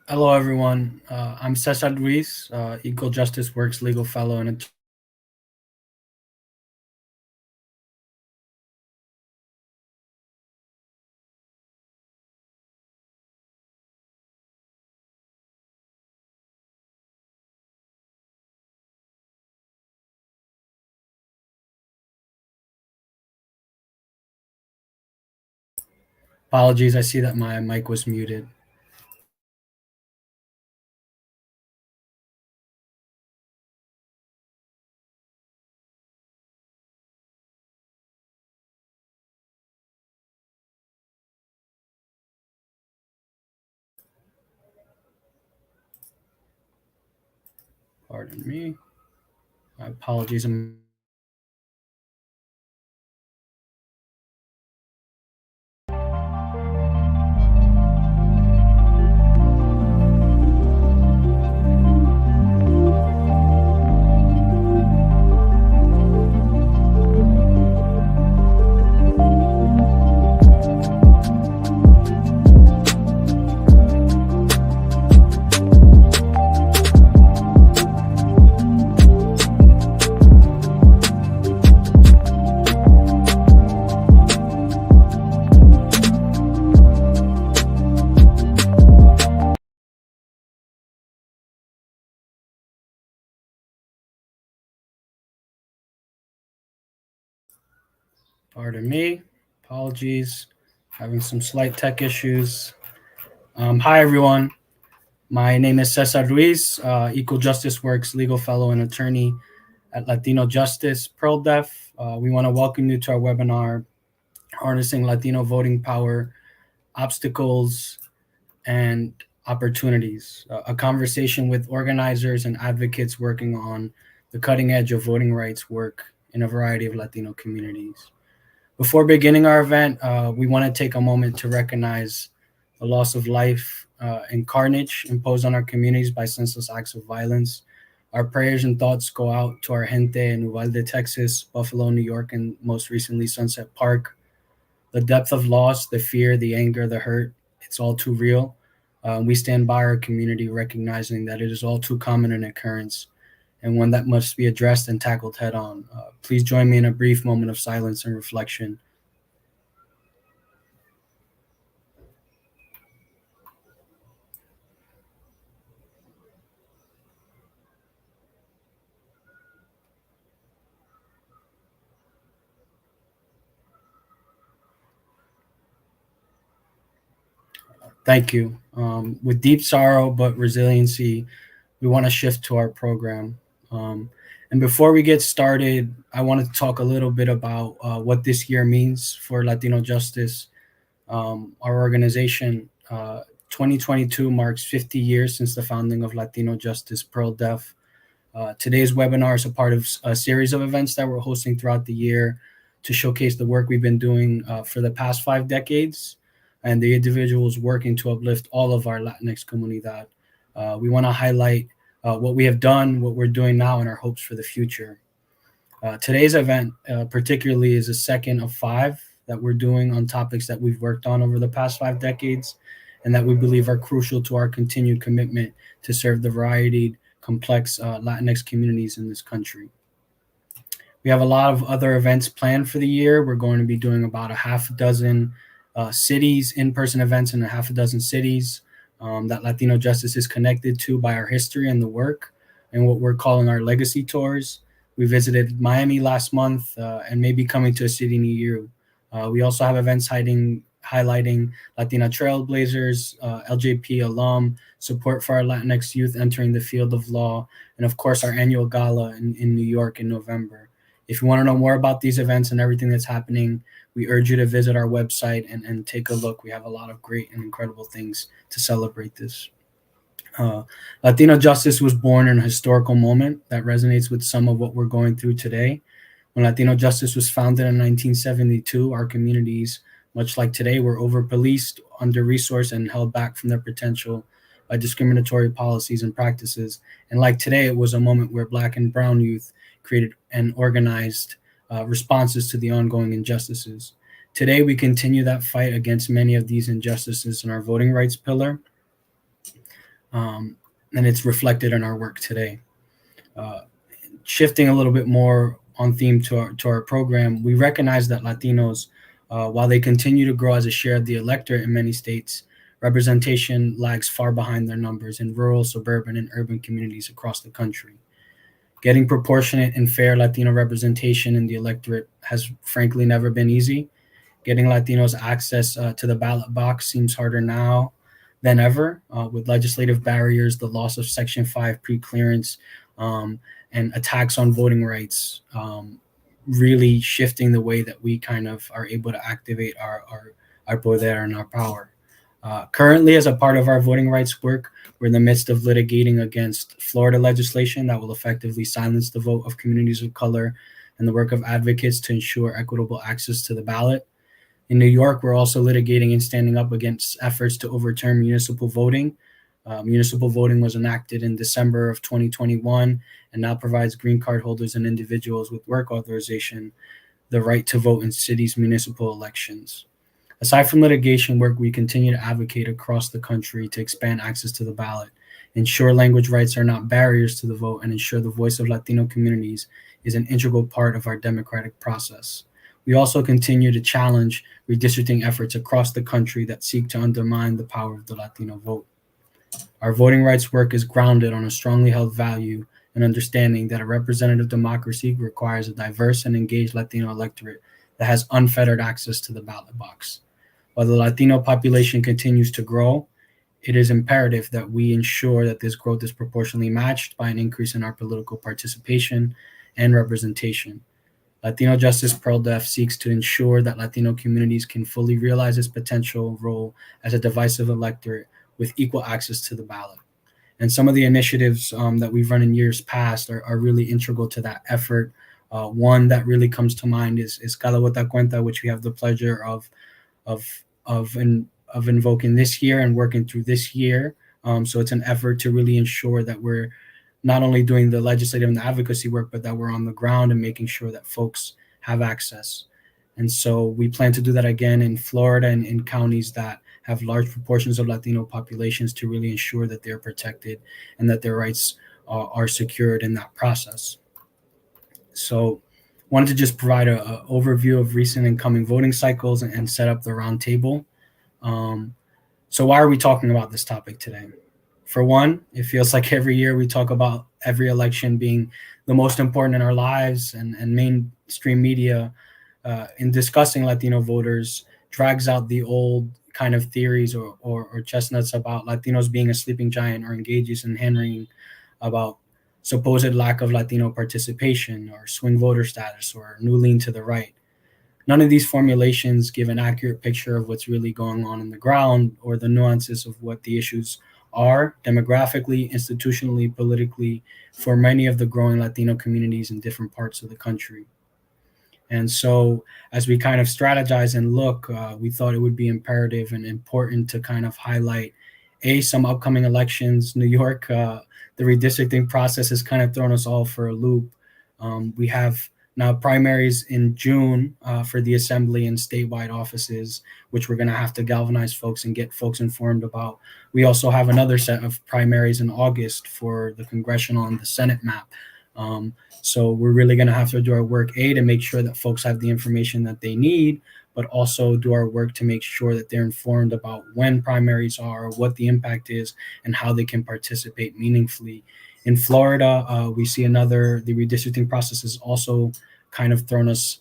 Hello, everyone. I'm Cesar Ruiz, Equal Justice Works legal fellow and apologies. I see that my mic was muted. Pardon me. My apologies. Pardon me. Apologies. Having some slight tech issues. Hi, everyone. My name is Cesar Ruiz, Equal Justice Works legal fellow and attorney at Latinojustice, Pearl Def. We want to welcome you to our webinar, Harnessing Latino Voting Power, Obstacles, and Opportunities, a conversation with organizers and advocates working on the cutting edge of voting rights work in a variety of Latino communities. Before beginning our event, we want to take a moment to recognize the loss of life and carnage imposed on our communities by senseless acts of violence. Our prayers and thoughts go out to our gente in Uvalde, Texas, Buffalo, New York, and most recently Sunset Park. The depth of loss, the fear, the anger, the hurt, it's all too real. We stand by our community, recognizing that it is all too common an occurrence and one that must be addressed and tackled head on. Please join me in a brief moment of silence and reflection. Thank you. With deep sorrow but resiliency, we want to shift to our program. And before we get started, I want to talk a little bit about what this year means for Latino justice. Our organization, 2022 marks 50 years since the founding of Latino Justice Pearl Def. Today's webinar is a part of a series of events that we're hosting throughout the year to showcase the work we've been doing for the past 5 decades and the individuals working to uplift all of our Latinx comunidad. We want to highlight what we have done, what we're doing now, and our hopes for the future. Today's event, particularly, is a second of 5 that we're doing on topics that we've worked on over the past 5 decades and that we believe are crucial to our continued commitment to serve the varied, complex Latinx communities in this country. We have a lot of other events planned for the year. We're going to be doing about a half a dozen cities, in-person events in a half a dozen cities that Latino justice is connected to by our history and the work and what we're calling our legacy tours. We visited Miami last month and may be coming to a city near you. We also have events highlighting Latina trailblazers, LJP alum, support for our Latinx youth entering the field of law, and of course, our annual gala in New York in November. If you want to know more about these events and everything that's happening, we urge you to visit our website and take a look. We have a lot of great and incredible things to celebrate this. Latino justice was born in a historical moment that resonates with some of what we're going through today. When Latino justice was founded in 1972, our communities, much like today, were over-policed, under-resourced, and held back from their potential by discriminatory policies and practices. And like today, it was a moment where Black and Brown youth created and organized responses to the ongoing injustices. Today, we continue that fight against many of these injustices in our voting rights pillar. um, and it's reflected in our work today. Uh, Shifting a little bit more on theme to our program, we recognize that Latinos, while they continue to grow as a share of the electorate in many states, representation lags far behind their numbers in rural, suburban, and urban communities across the country. Getting proportionate and fair Latino representation in the electorate has frankly never been easy. Getting Latinos access to the ballot box seems harder now than ever, with legislative barriers, the loss of Section 5 pre-clearance, um, and attacks on voting rights really shifting the way that we kind of are able to activate our poder and our power. Currently, as a part of our voting rights work, we're in the midst of litigating against Florida legislation that will effectively silence the vote of communities of color and the work of advocates to ensure equitable access to the ballot. In New York, we're also litigating and standing up against efforts to overturn municipal voting. Municipal voting was enacted in December of 2021 and now provides green card holders and individuals with work authorization the right to vote in cities' municipal elections. Aside from litigation work, we continue to advocate across the country to expand access to the ballot, ensure language rights are not barriers to the vote, and ensure the voice of Latino communities is an integral part of our democratic process. We also continue to challenge redistricting efforts across the country that seek to undermine the power of the Latino vote. Our voting rights work is grounded on a strongly held value and understanding that a representative democracy requires a diverse and engaged Latino electorate that has unfettered access to the ballot box. While the Latino population continues to grow, it is imperative that we ensure that this growth is proportionally matched by an increase in our political participation and representation. Latinojustice PearlDef seeks to ensure that Latino communities can fully realize its potential role as a divisive electorate with equal access to the ballot. And some of the initiatives that we've run in years past are really integral to that effort. One that really comes to mind is Cada Vota Cuenta, which we have the pleasure of of invoking this year and working through this year. So it's an effort to really ensure that we're not only doing the legislative and the advocacy work, but that we're on the ground and making sure that folks have access. And so we plan to do that again in Florida and in counties that have large proportions of Latino populations to really ensure that they're protected and that their rights are secured in that process. So wanted to just provide a overview of recent and coming voting cycles and set up the roundtable. Um, so why are we talking about this topic today? For one, it feels like every year we talk about every election being the most important in our lives, and mainstream media in discussing Latino voters drags out the old kind of theories or chestnuts about Latinos being a sleeping giant or engages in hand wringing about supposed lack of Latino participation or swing voter status or new lean to the right. None of these formulations give an accurate picture of what's really going on in the ground or the nuances of what the issues are demographically, institutionally, politically for many of the growing Latino communities in different parts of the country. And so, as we kind of strategize and look, we thought it would be imperative and important to kind of highlight some upcoming elections. New York, the redistricting process has kind of thrown us all for a loop. We have now primaries in June for the assembly and statewide offices, which we're going to have to galvanize folks and get folks informed about. We also have another set of primaries in August for the congressional and the Senate map. So we're really going to have to do our work, to make sure that folks have the information that they need, but also do our work to make sure that they're informed about when primaries are, what the impact is, and how they can participate meaningfully. In Florida, we see the redistricting process has also kind of thrown us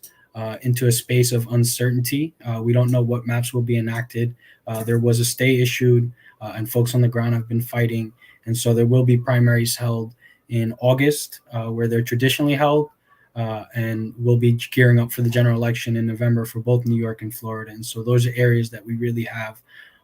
into a space of uncertainty. We don't know what maps will be enacted. There was a stay issued, and folks on the ground have been fighting. And so there will be primaries held in August, where they're traditionally held, and we'll be gearing up for the general election in November for both New York and Florida. And so those are areas that we really have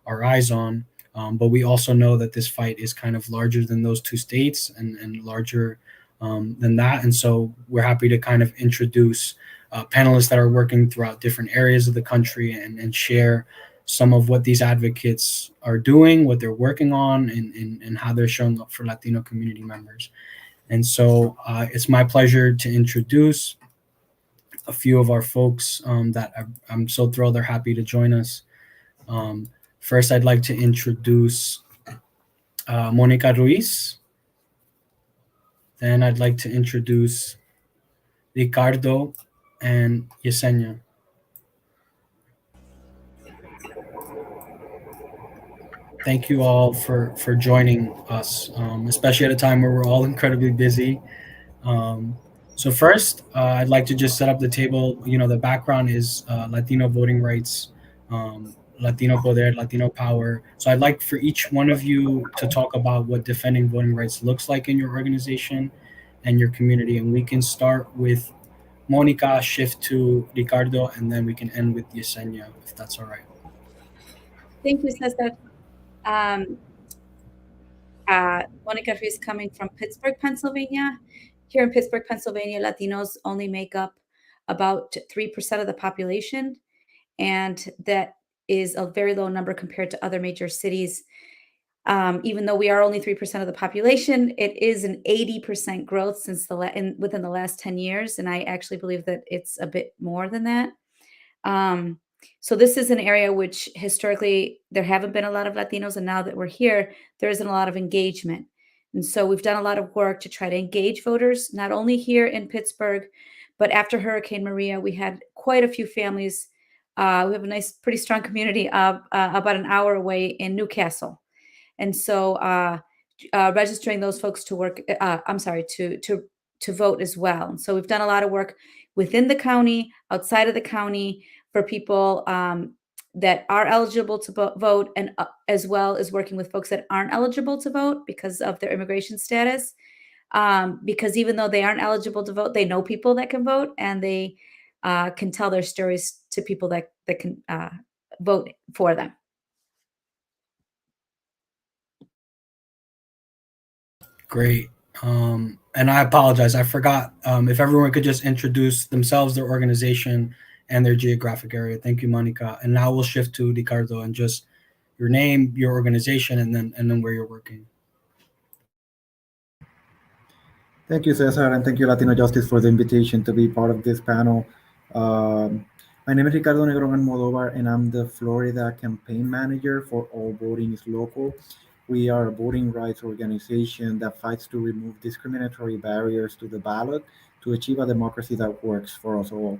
our eyes on. But we also know that this fight is kind of larger than those two states and larger than that. And so we're happy to kind of introduce panelists that are working throughout different areas of the country and share some of what these advocates are doing, what they're working on, and how they're showing up for Latino community members. And so it's my pleasure to introduce a few of our folks that I'm so thrilled they're happy to join us. First, I'd like to introduce Monica Ruiz. Then I'd like to introduce Ricardo and Yesenia. Thank you all for joining us, especially at a time where we're all incredibly busy. Um, so first, I'd like to just set up the table. You know, the background is Latino voting rights, Latino poder, Latino power. So I'd like for each one of you to talk about what defending voting rights looks like in your organization and your community. And we can start with Monica, shift to Ricardo, and then we can end with Yesenia, if that's all right. Thank you, Cesar. Um, Monica is coming from Pittsburgh, Pennsylvania. Here in Pittsburgh, Pennsylvania, Latinos only make up about 3% of the population, and that is a very low number compared to other major cities. Even though we are only 3% of the population, it is an 80% growth since within the last 10 years, and I actually believe that it's a bit more than that. Um, so this is an area which historically there haven't been a lot of Latinos, and now that we're here, there isn't a lot of engagement. And so we've done a lot of work to try to engage voters, not only here in Pittsburgh, but after Hurricane Maria, we had quite a few families. We have a nice, pretty strong community about an hour away in Newcastle, and so registering those folks to work. I'm sorry, to vote as well. And so we've done a lot of work within the county, outside of the county, for people that are eligible to vote, and as well as working with folks that aren't eligible to vote because of their immigration status. Because even though they aren't eligible to vote, they know people that can vote, and they can tell their stories to people that can vote for them. Great. And I apologize. I forgot if everyone could just introduce themselves, their organization, and their geographic area. Thank you, Monica. And now we'll shift to Ricardo and just your name, your organization, and then where you're working. Thank you, Cesar, and thank you, Latino Justice, for the invitation to be part of this panel. Um, my name is Ricardo Negron Almodovar, and I'm the Florida campaign manager for All Voting is Local. We are a voting rights organization that fights to remove discriminatory barriers to the ballot to achieve a democracy that works for us all.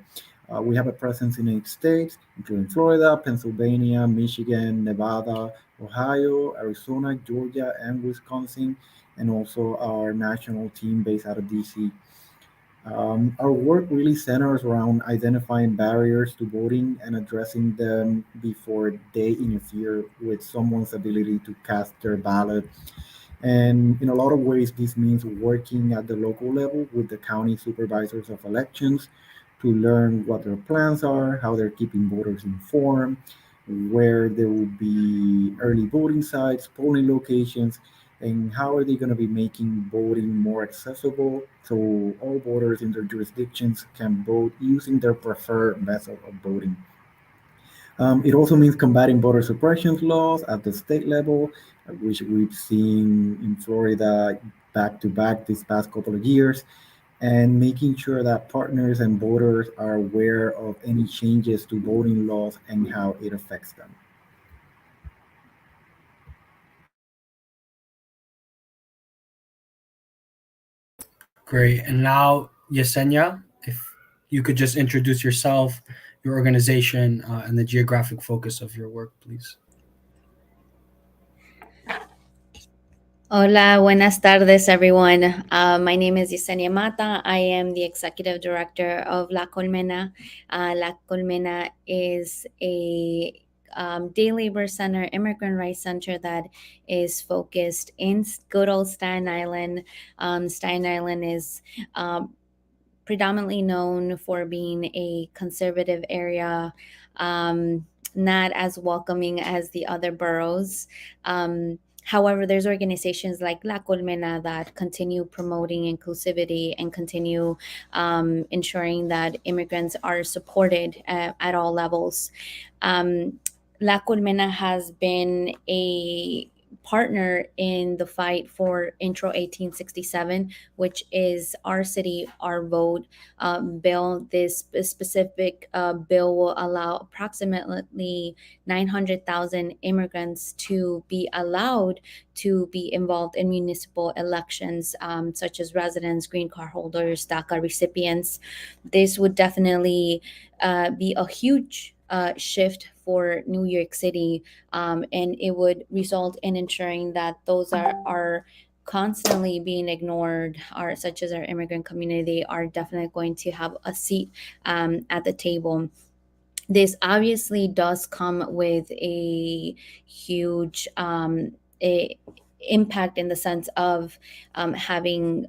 We have a presence in 8 states, including Florida, Pennsylvania, Michigan, Nevada, Ohio, Arizona, Georgia, and Wisconsin, and also our national team based out of DC. Our work really centers around identifying barriers to voting and addressing them before they interfere with someone's ability to cast their ballot. And in a lot of ways, this means working at the local level with the county supervisors of elections to learn what their plans are, how they're keeping voters informed, where there will be early voting sites, polling locations, and how are they going to be making voting more accessible so all voters in their jurisdictions can vote using their preferred method of voting. It also means combating voter suppression laws at the state level, which we've seen in Florida back to back this past couple of years, and making sure that partners and voters are aware of any changes to voting laws and how it affects them. Great. And now, Yesenia, if you could just introduce yourself, your organization, and the geographic focus of your work, please. Hola, buenas tardes, everyone. My name is Yesenia Mata. I am the executive director of La Colmena. La Colmena is a day labor center, immigrant rights center that is focused in good old Staten Island. Staten Island is predominantly known for being a conservative area, not as welcoming as the other boroughs. However, there's organizations like La Colmena that continue promoting inclusivity and continue ensuring that immigrants are supported at all levels. La Colmena has been a partner in the fight for Intro 1867, which is Our City, Our Vote bill. This specific bill will allow approximately 900,000 immigrants to be allowed to be involved in municipal elections, such as residents, green card holders, DACA recipients. This would definitely be a huge shift for New York City, and it would result in ensuring that those are constantly being ignored, are such as our immigrant community, are definitely going to have a seat at the table. This obviously does come with a huge impact in the sense of having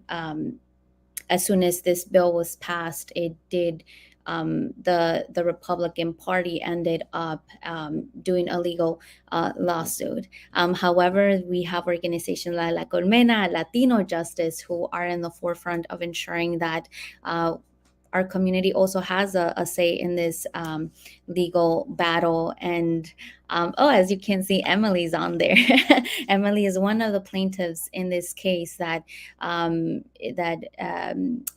as soon as this bill was passed, it did. The Republican Party ended up doing a legal lawsuit. However, we have organizations like La Colmena, Latinojustice, who are in the forefront of ensuring that our community also has a say in this legal battle. And as you can see, Emily's on there. Emily is one of the plaintiffs in this case that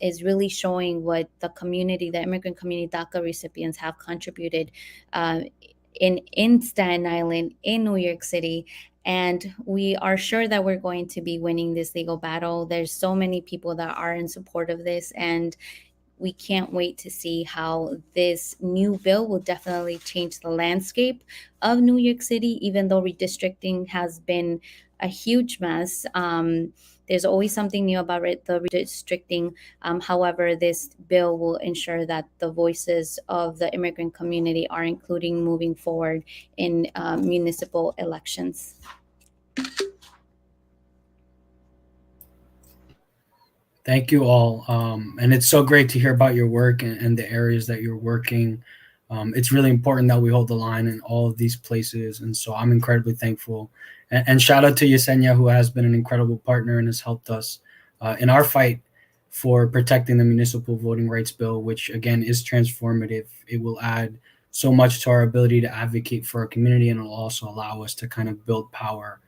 is really showing what the community, the immigrant community, DACA recipients have contributed in Staten Island, in New York City. And we are sure that we're going to be winning this legal battle. There's so many people that are in support of this, and we can't wait to see how this new bill will definitely change the landscape of New York City, even though redistricting has been a huge mess. There's always something new about the redistricting. However, this bill will ensure that the voices of the immigrant community are included moving forward in municipal elections. Thank you all. And it's so great to hear about your work and the areas that you're working. It's really important that we hold the line in all of these places. And so I'm incredibly thankful. And shout out to Yesenia, who has been an incredible partner and has helped us in our fight for protecting the municipal voting rights bill, which again is transformative. It will add so much to our ability to advocate for our community, and it'll also allow us to kind of build power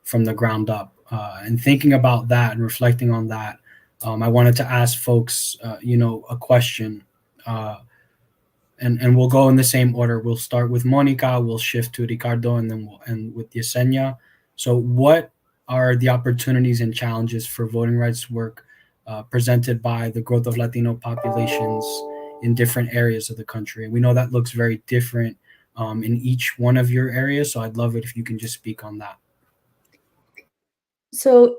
from the ground up. And thinking about that and reflecting on that, I wanted to ask folks, a question, and we'll go in the same order. We'll start with Monica, we'll shift to Ricardo, and then we'll end with Yesenia. So, what are the opportunities and challenges for voting rights work presented by the growth of Latino populations in different areas of the country? We know that looks very different in each one of your areas, so I'd love it if you can just speak on that. So,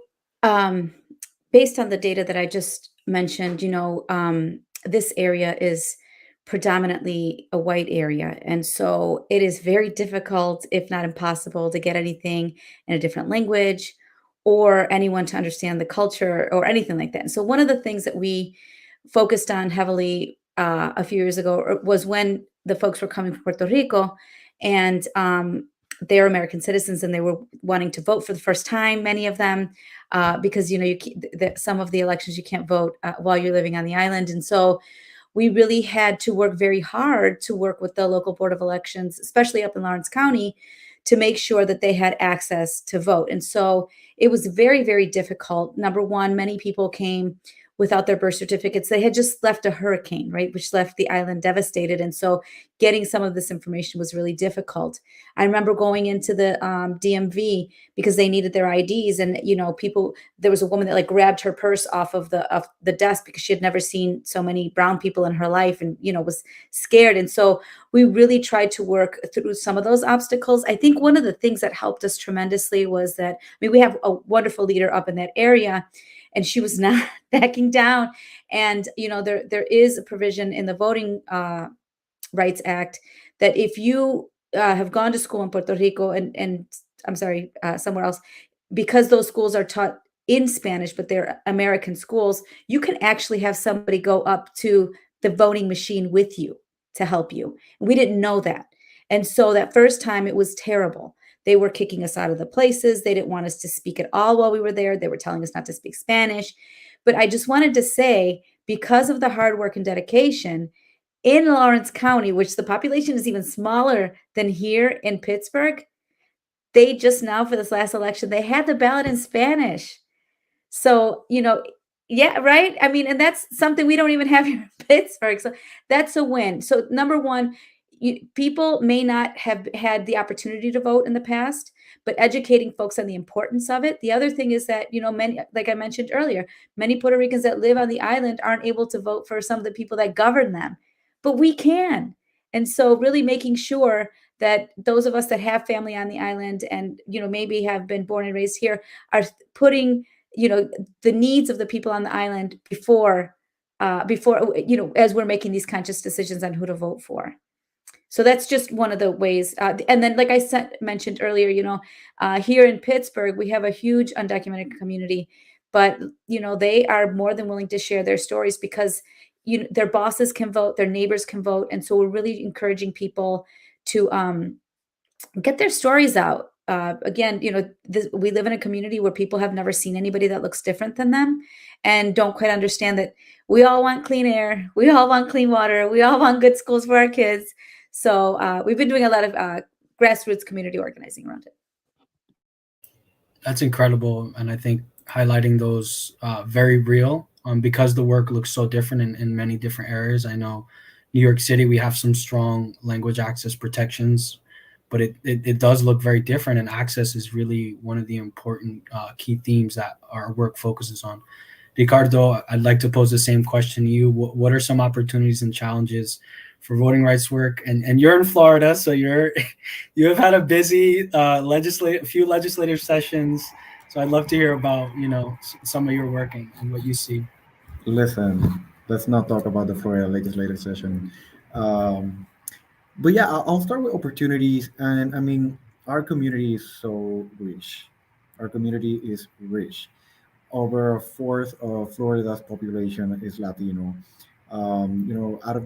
based on the data that I just mentioned, this area is predominantly a white area. And so it is very difficult, if not impossible, to get anything in a different language or anyone to understand the culture or anything like that. And so, one of the things that we focused on heavily a few years ago was when the folks were coming from Puerto Rico, and they're American citizens and they were wanting to vote for the first time, many of them, because some of the elections you can't vote while you're living on the island. And so we really had to work very hard to work with the local board of elections, especially up in Lawrence County, to make sure that they had access to vote. And so it was very, very difficult. Number one, many people came without their birth certificates. They had just left a hurricane, right, which left the island devastated. And so getting some of this information was really difficult. I remember going into the DMV because they needed their IDs, and there was a woman that like grabbed her purse off of the desk because she had never seen so many brown people in her life, and was scared. And so we really tried to work through some of those obstacles. I think one of the things that helped us tremendously was that, we have a wonderful leader up in that area, and she was not backing down. And there is a provision in the Voting Rights Act that if you have gone to school in Puerto Rico and I'm sorry, somewhere else, because those schools are taught in Spanish, but they're American schools, you can actually have somebody go up to the voting machine with you to help you. We didn't know that. And so that first time it was terrible. They were kicking us out of the places. They didn't want us to speak at all while we were there. They were telling us not to speak Spanish. But I just wanted to say, because of the hard work and dedication in Lawrence County, which the population is even smaller than here in Pittsburgh, they just now for this last election, they had the ballot in Spanish. So, yeah, right? I mean, and that's something we don't even have here in Pittsburgh. So that's a win. So number one, people may not have had the opportunity to vote in the past, but educating folks on the importance of it. The other thing is that, many, like I mentioned earlier, many Puerto Ricans that live on the island aren't able to vote for some of the people that govern them, but we can. And so really making sure that those of us that have family on the island and, maybe have been born and raised here are putting the needs of the people on the island before as we're making these conscious decisions on who to vote for. So that's just one of the ways. And then, like I mentioned earlier, here in Pittsburgh, we have a huge undocumented community, but they are more than willing to share their stories because their bosses can vote, their neighbors can vote, and so we're really encouraging people to get their stories out. Again, we live in a community where people have never seen anybody that looks different than them and don't quite understand that we all want clean air, we all want clean water, we all want good schools for our kids. So we've been doing a lot of grassroots community organizing around it. That's incredible, and I think highlighting those very real because the work looks so different in many different areas. I know New York City, we have some strong language access protections, but it does look very different, and access is really one of the important key themes that our work focuses on. Ricardo, I'd like to pose the same question to you. What are some opportunities and challenges for voting rights work? And you're in Florida, so you have had a busy few legislative sessions. So I'd love to hear about some of your work and what you see. Listen, let's not talk about the Florida legislative session. Um, but yeah, I'll start with opportunities. And I mean, our community is so rich. Our community is rich. Over a fourth of Florida's population is Latino. Out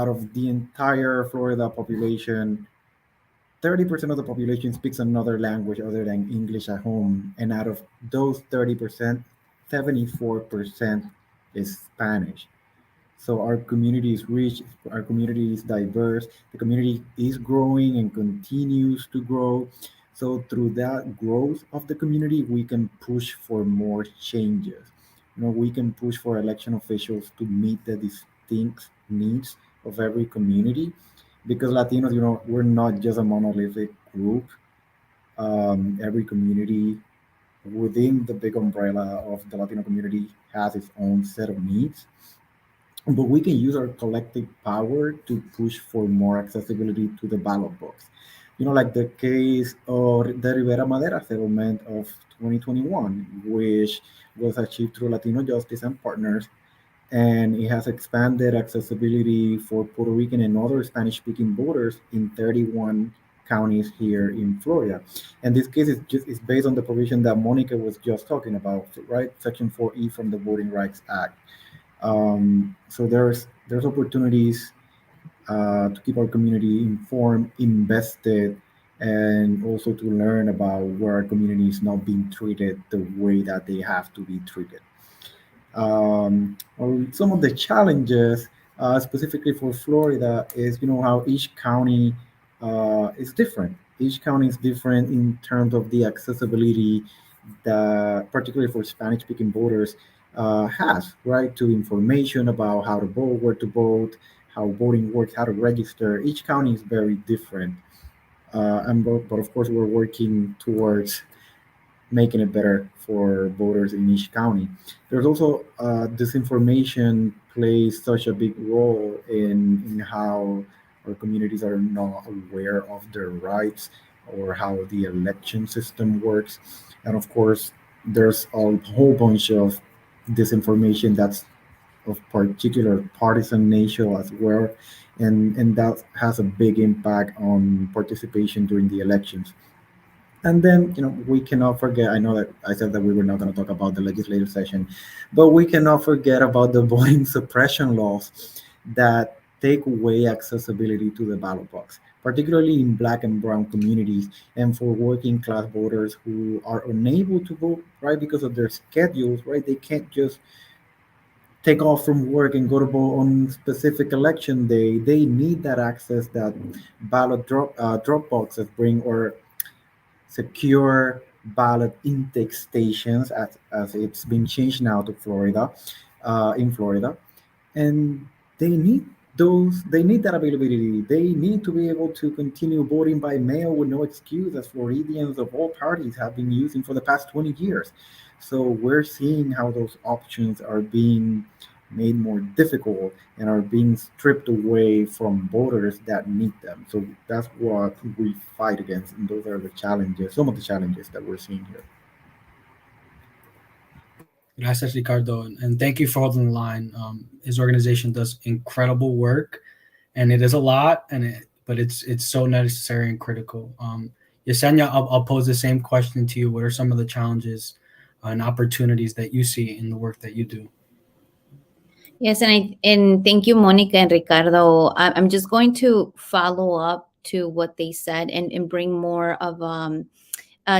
of the entire Florida population, 30% of the population speaks another language other than English at home, and out of those 30%, 74% is Spanish. So our community is rich, our community is diverse, the community is growing and continues to grow. So through that growth of the community, we can push for more changes. We can push for election officials to meet the distinct needs of every community, because Latinos, we're not just a monolithic group. Every community within the big umbrella of the Latino community has its own set of needs, but we can use our collective power to push for more accessibility to the ballot box. Like the case of the Rivera Madera settlement of 2021, which was achieved through Latinojustice and partners, and it has expanded accessibility for Puerto Rican and other Spanish-speaking voters in 31 counties here in Florida. And this case is based on the provision that Monica was just talking about, right? Section 4E from the Voting Rights Act. So there's opportunities to keep our community informed, invested, and also to learn about where our community is not being treated the way that they have to be treated. Or some of the challenges, specifically for Florida, is how each county is different. Each county is different in terms of the accessibility that, particularly for Spanish-speaking voters, has right to information about how to vote, where to vote, how voting works, how to register. Each county is very different, but of course, we're working towards making it better for voters in each county. There's also disinformation plays such a big role in how our communities are not aware of their rights or how the election system works. And of course, there's a whole bunch of disinformation that's of particular partisan nature as well. And that has a big impact on participation during the elections. And then, we cannot forget. I know that I said that we were not going to talk about the legislative session, but we cannot forget about the voting suppression laws that take away accessibility to the ballot box, particularly in Black and Brown communities, and for working class voters who are unable to vote, right, because of their schedules, right? They can't just take off from work and go to vote on specific election day. They need that access that ballot drop boxes bring, or secure ballot intake stations, as it's been changed now to Florida, in Florida, and they need they need that availability. They need to be able to continue voting by mail with no excuse, as Floridians of all parties have been using for the past 20 years. So we're seeing how those options are being made more difficult and are being stripped away from voters that need them. So that's what we fight against, and those are the challenges, some of the challenges that we're seeing here. Gracias, Ricardo, and thank you for holding the line. His organization does incredible work, and it is a lot, but it's so necessary and critical. Yesenia, I'll pose the same question to you. What are some of the challenges and opportunities that you see in the work that you do? Yes, and thank you, Monica and Ricardo. I'm just going to follow up to what they said and bring more of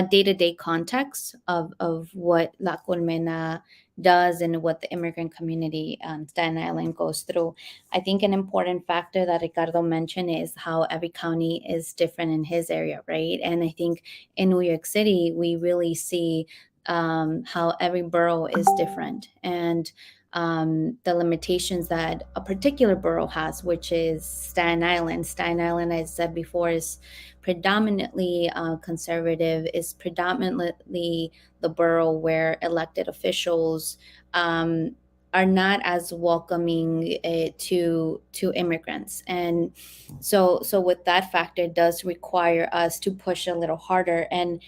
day-to-day context of what La Colmena does and what the immigrant community on Staten Island goes through. I think an important factor that Ricardo mentioned is how every county is different in his area, right? And I think in New York City, we really see how every borough is different, and the limitations that a particular borough has, which is Staten Island. Staten Island, as I said before, is predominantly conservative, is predominantly the borough where elected officials are not as welcoming to immigrants. And so with that factor, it does require us to push a little harder. And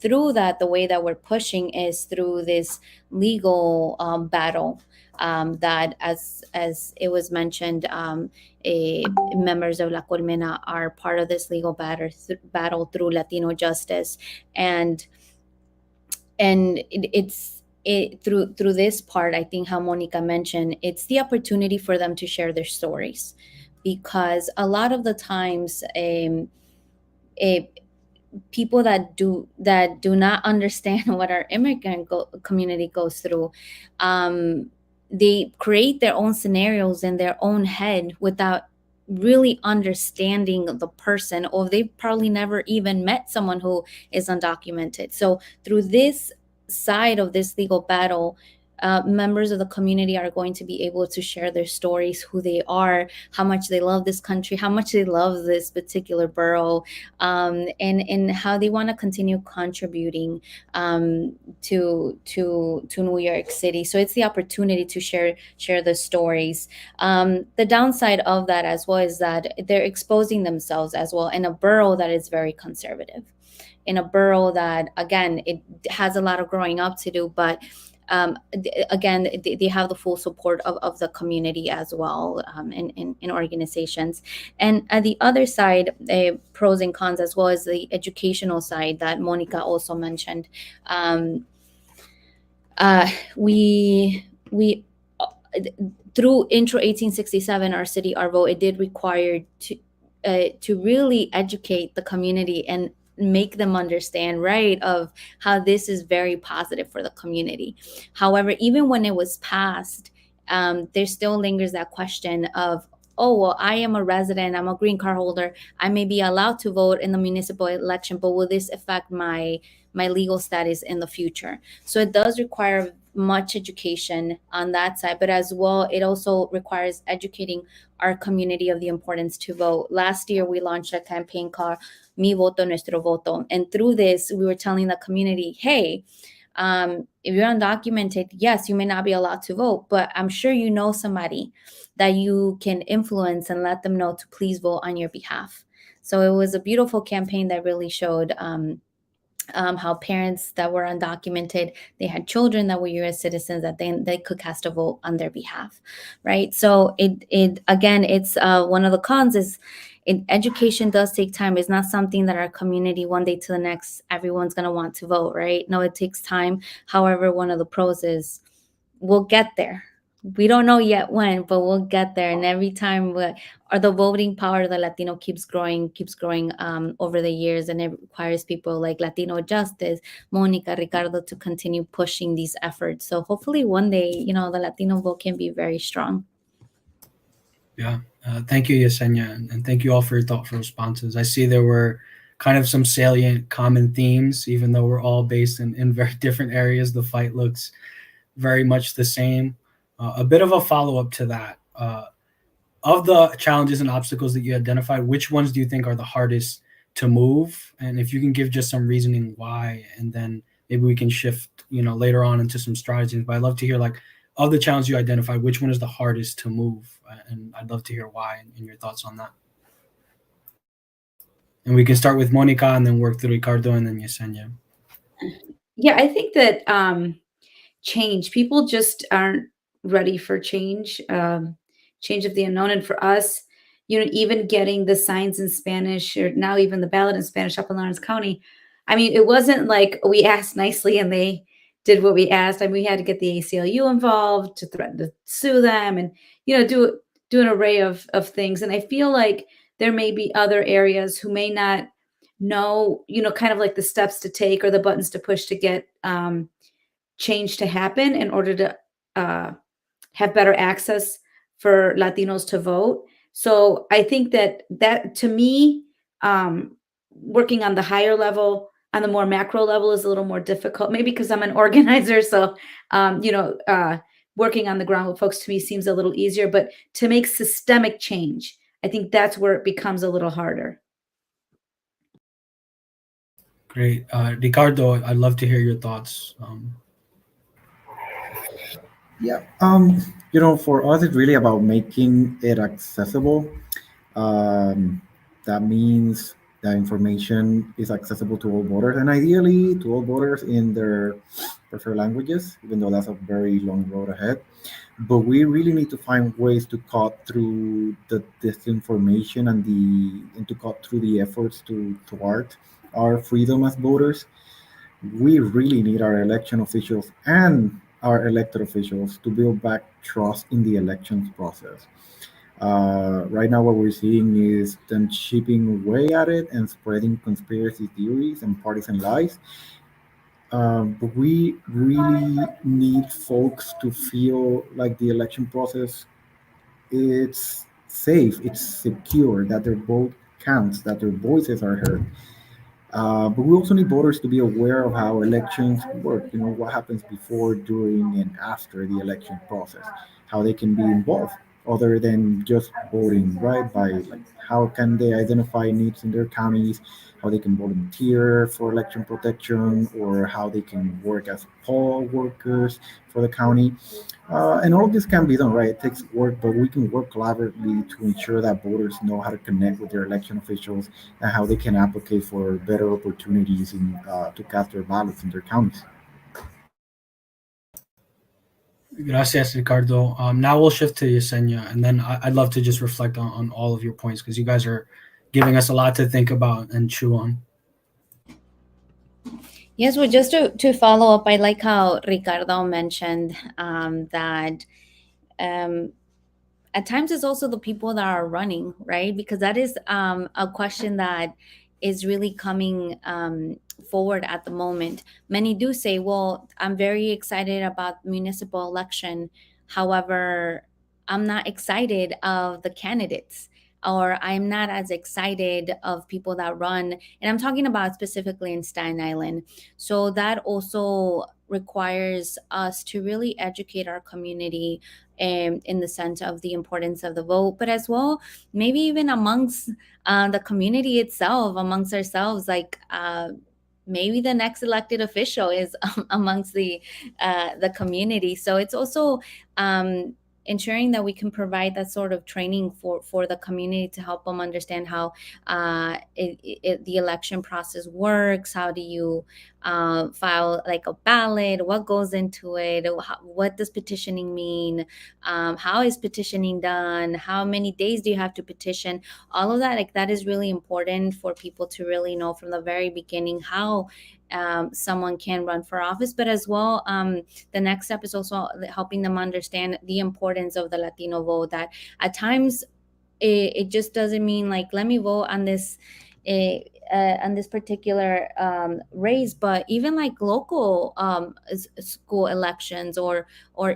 through that, the way that we're pushing is through this legal battle that, as it was mentioned, members of La Colmena are part of this legal battle through Latinojustice, and through this part, I think how Monica mentioned, it's the opportunity for them to share their stories, because a lot of the times, people that do not understand what our immigrant community goes through, they create their own scenarios in their own head without really understanding the person, or they probably never even met someone who is undocumented. So through this side of this legal battle, members of the community are going to be able to share their stories, who they are, how much they love this country, how much they love this particular borough, and how they want to continue contributing to New York City. So it's the opportunity to share the stories. The downside of that as well is that they're exposing themselves as well in a borough that is very conservative, in a borough that, again, it has a lot of growing up to do, but again, they have the full support of the community as well, in organizations. And at the other side, pros and cons, as well as the educational side that Monica also mentioned. We through Intro 1867, our city, our vote, it did require to really educate the community and make them understand, right, of how this is very positive for the community. However, even when it was passed, there still lingers that question of, oh, well, I am a resident, I'm a green card holder, I may be allowed to vote in the municipal election, but will this affect my legal status in the future? So it does require much education on that side, but as well, it also requires educating our community of the importance to vote. Last year, we launched a campaign called Mi Voto, Nuestro Voto. And through this, we were telling the community, hey, if you're undocumented, yes, you may not be allowed to vote, but I'm sure you know somebody that you can influence and let them know to please vote on your behalf. So it was a beautiful campaign that really showed how parents that were undocumented, they had children that were U.S. citizens, that they could cast a vote on their behalf, right? So it again, it's one of the cons is education does take time. It's not something that our community one day to the next, everyone's going to want to vote, right? No, it takes time. However, one of the pros is we'll get there. We don't know yet when, but we'll get there. And every time the voting power of the Latino keeps growing over the years. And it requires people like Latinojustice, Monica, Ricardo to continue pushing these efforts. So hopefully one day, the Latino vote can be very strong. Yeah. Thank you, Yesenia, and thank you all for your thoughtful responses. I see there were kind of some salient common themes, even though we're all based in very different areas. The fight looks very much the same. A bit of a follow up to that. Of the challenges and obstacles that you identified, which ones do you think are the hardest to move? And if you can give just some reasoning why, and then maybe we can shift, later on into some strategies. But I'd love to hear, like, of the challenges you identified, which one is the hardest to move? And I'd love to hear why and your thoughts on that. And we can start with Monica and then work through Ricardo and then Yesenia. Yeah, I think that change, people just aren't ready for change, change of the unknown. And for us, even getting the signs in Spanish, or now even the ballot in Spanish up in Lawrence County, I mean, it wasn't like we asked nicely and they did what we asked. I mean, we had to get the ACLU involved to threaten to sue them, and do an array of things. And I feel like there may be other areas who may not know, kind of like the steps to take or the buttons to push to get change to happen in order to uh, have better access for Latinos to vote. So I think that to me, working on the higher level, on the more macro level, is a little more difficult. Maybe because I'm an organizer, so working on the ground with folks to me seems a little easier. But to make systemic change, I think that's where it becomes a little harder. Great. Ricardo, I'd love to hear your thoughts. Yeah. For us, it's really about making it accessible. Um, that means that information is accessible to all voters, and ideally to all voters in their preferred languages, even though that's a very long road ahead. But we really need to find ways to cut through the disinformation and to cut through the efforts to thwart our freedom as voters. We really need our election officials and our elected officials to build back trust in the elections process. Right now, what we're seeing is them chipping away at it and spreading conspiracy theories and partisan lies. But we really need folks to feel like the election process, it's safe, it's secure, that their vote counts, that their voices are heard. But we also need voters to be aware of how elections work, what happens before, during, and after the election process, how they can be involved other than just voting, right? By like how can they identify needs in their counties, how they can volunteer for election protection, or how they can work as poll workers for the county. And all of this can be done, right? It takes work, but we can work collaboratively to ensure that voters know how to connect with their election officials and how they can advocate for better opportunities to cast their ballots in their counties. Gracias, Ricardo. Now we'll shift to Yesenia, and then I'd love to just reflect on all of your points because you guys are giving us a lot to think about and chew on. Yes, well, just to follow up, I like how Ricardo mentioned that um, at times it's also the people that are running, right? Because that is a question that is really coming forward at the moment. Many do say, well, I'm very excited about municipal election. However, I'm not excited of the candidates, or I'm not as excited of people that run. And I'm talking about specifically in Staten Island. So that also requires us to really educate our community in the sense of the importance of the vote, but as well, maybe even amongst the community itself, amongst ourselves, like maybe the next elected official is amongst the community. So it's also ensuring that we can provide that sort of training for the community to help them understand how the election process works. How do you file like a ballot? What goes into it? What does petitioning mean? How is petitioning done? How many days do you have to petition? All of that, like that is really important for people to really know from the very beginning how someone can run for office. But as well, the next step is also helping them understand the importance of the Latino vote, that at times it just doesn't mean like, let me vote on this particular race, but even like local school elections, or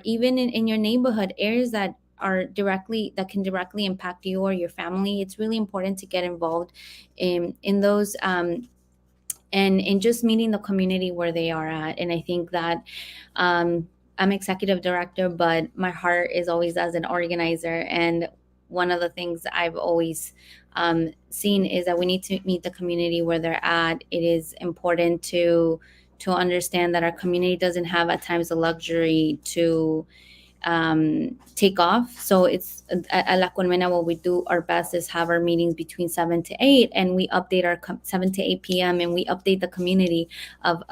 even in your neighborhood areas that are directly, that can directly impact you or your family, it's really important to get involved in those, and just meeting the community where they are at. And I think that I'm executive director, but my heart is always as an organizer. And one of the things I've always seen is that we need to meet the community where they're at. It is important to understand that our community doesn't have at times the luxury to take off. So it's at La Colmena, what we do our best is have our meetings between 7 to 8, and we update our 7 to 8 p.m. and we update the community of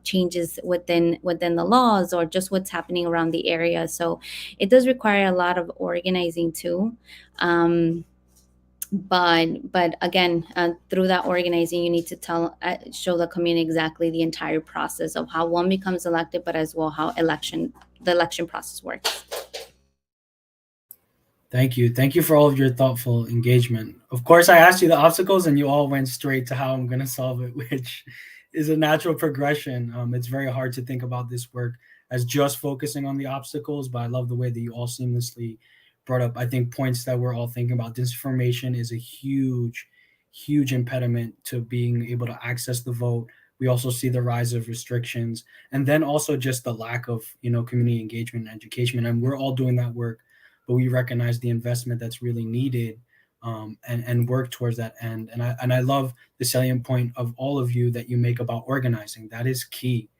changes within the laws or just what's happening around the area. So it does require a lot of organizing too. But again, through that organizing, you need to show the community exactly the entire process of how one becomes elected, but as well how the election process works. Thank you. Thank you for all of your thoughtful engagement. Of course, I asked you the obstacles and you all went straight to how I'm going to solve it, which is a natural progression. It's very hard to think about this work as just focusing on the obstacles, but I love the way that you all seamlessly brought up, I think, points that we're all thinking about. Disinformation is a huge, huge impediment to being able to access the vote. We also see the rise of restrictions, and then also just the lack of, community engagement and education. And we're all doing that work, but we recognize the investment that's really needed, and work towards that end. And I love the salient point of all of you that you make about organizing. That is key.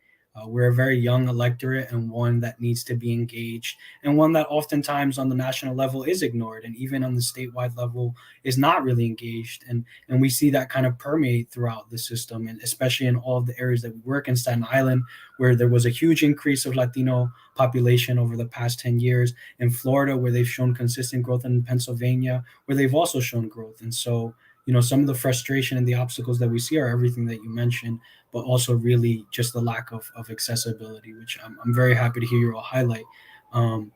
We're a very young electorate and one that needs to be engaged, and one that oftentimes on the national level is ignored, and even on the statewide level is not really engaged. And we see that kind of permeate throughout the system, and especially in all of the areas that we work in Staten Island, where there was a huge increase of Latino population over the past 10 years, in Florida, where they've shown consistent growth, and in Pennsylvania, where they've also shown growth. And so, some of the frustration and the obstacles that we see are everything that you mentioned, but also really just the lack of accessibility, which I'm very happy to hear you all highlight. Um,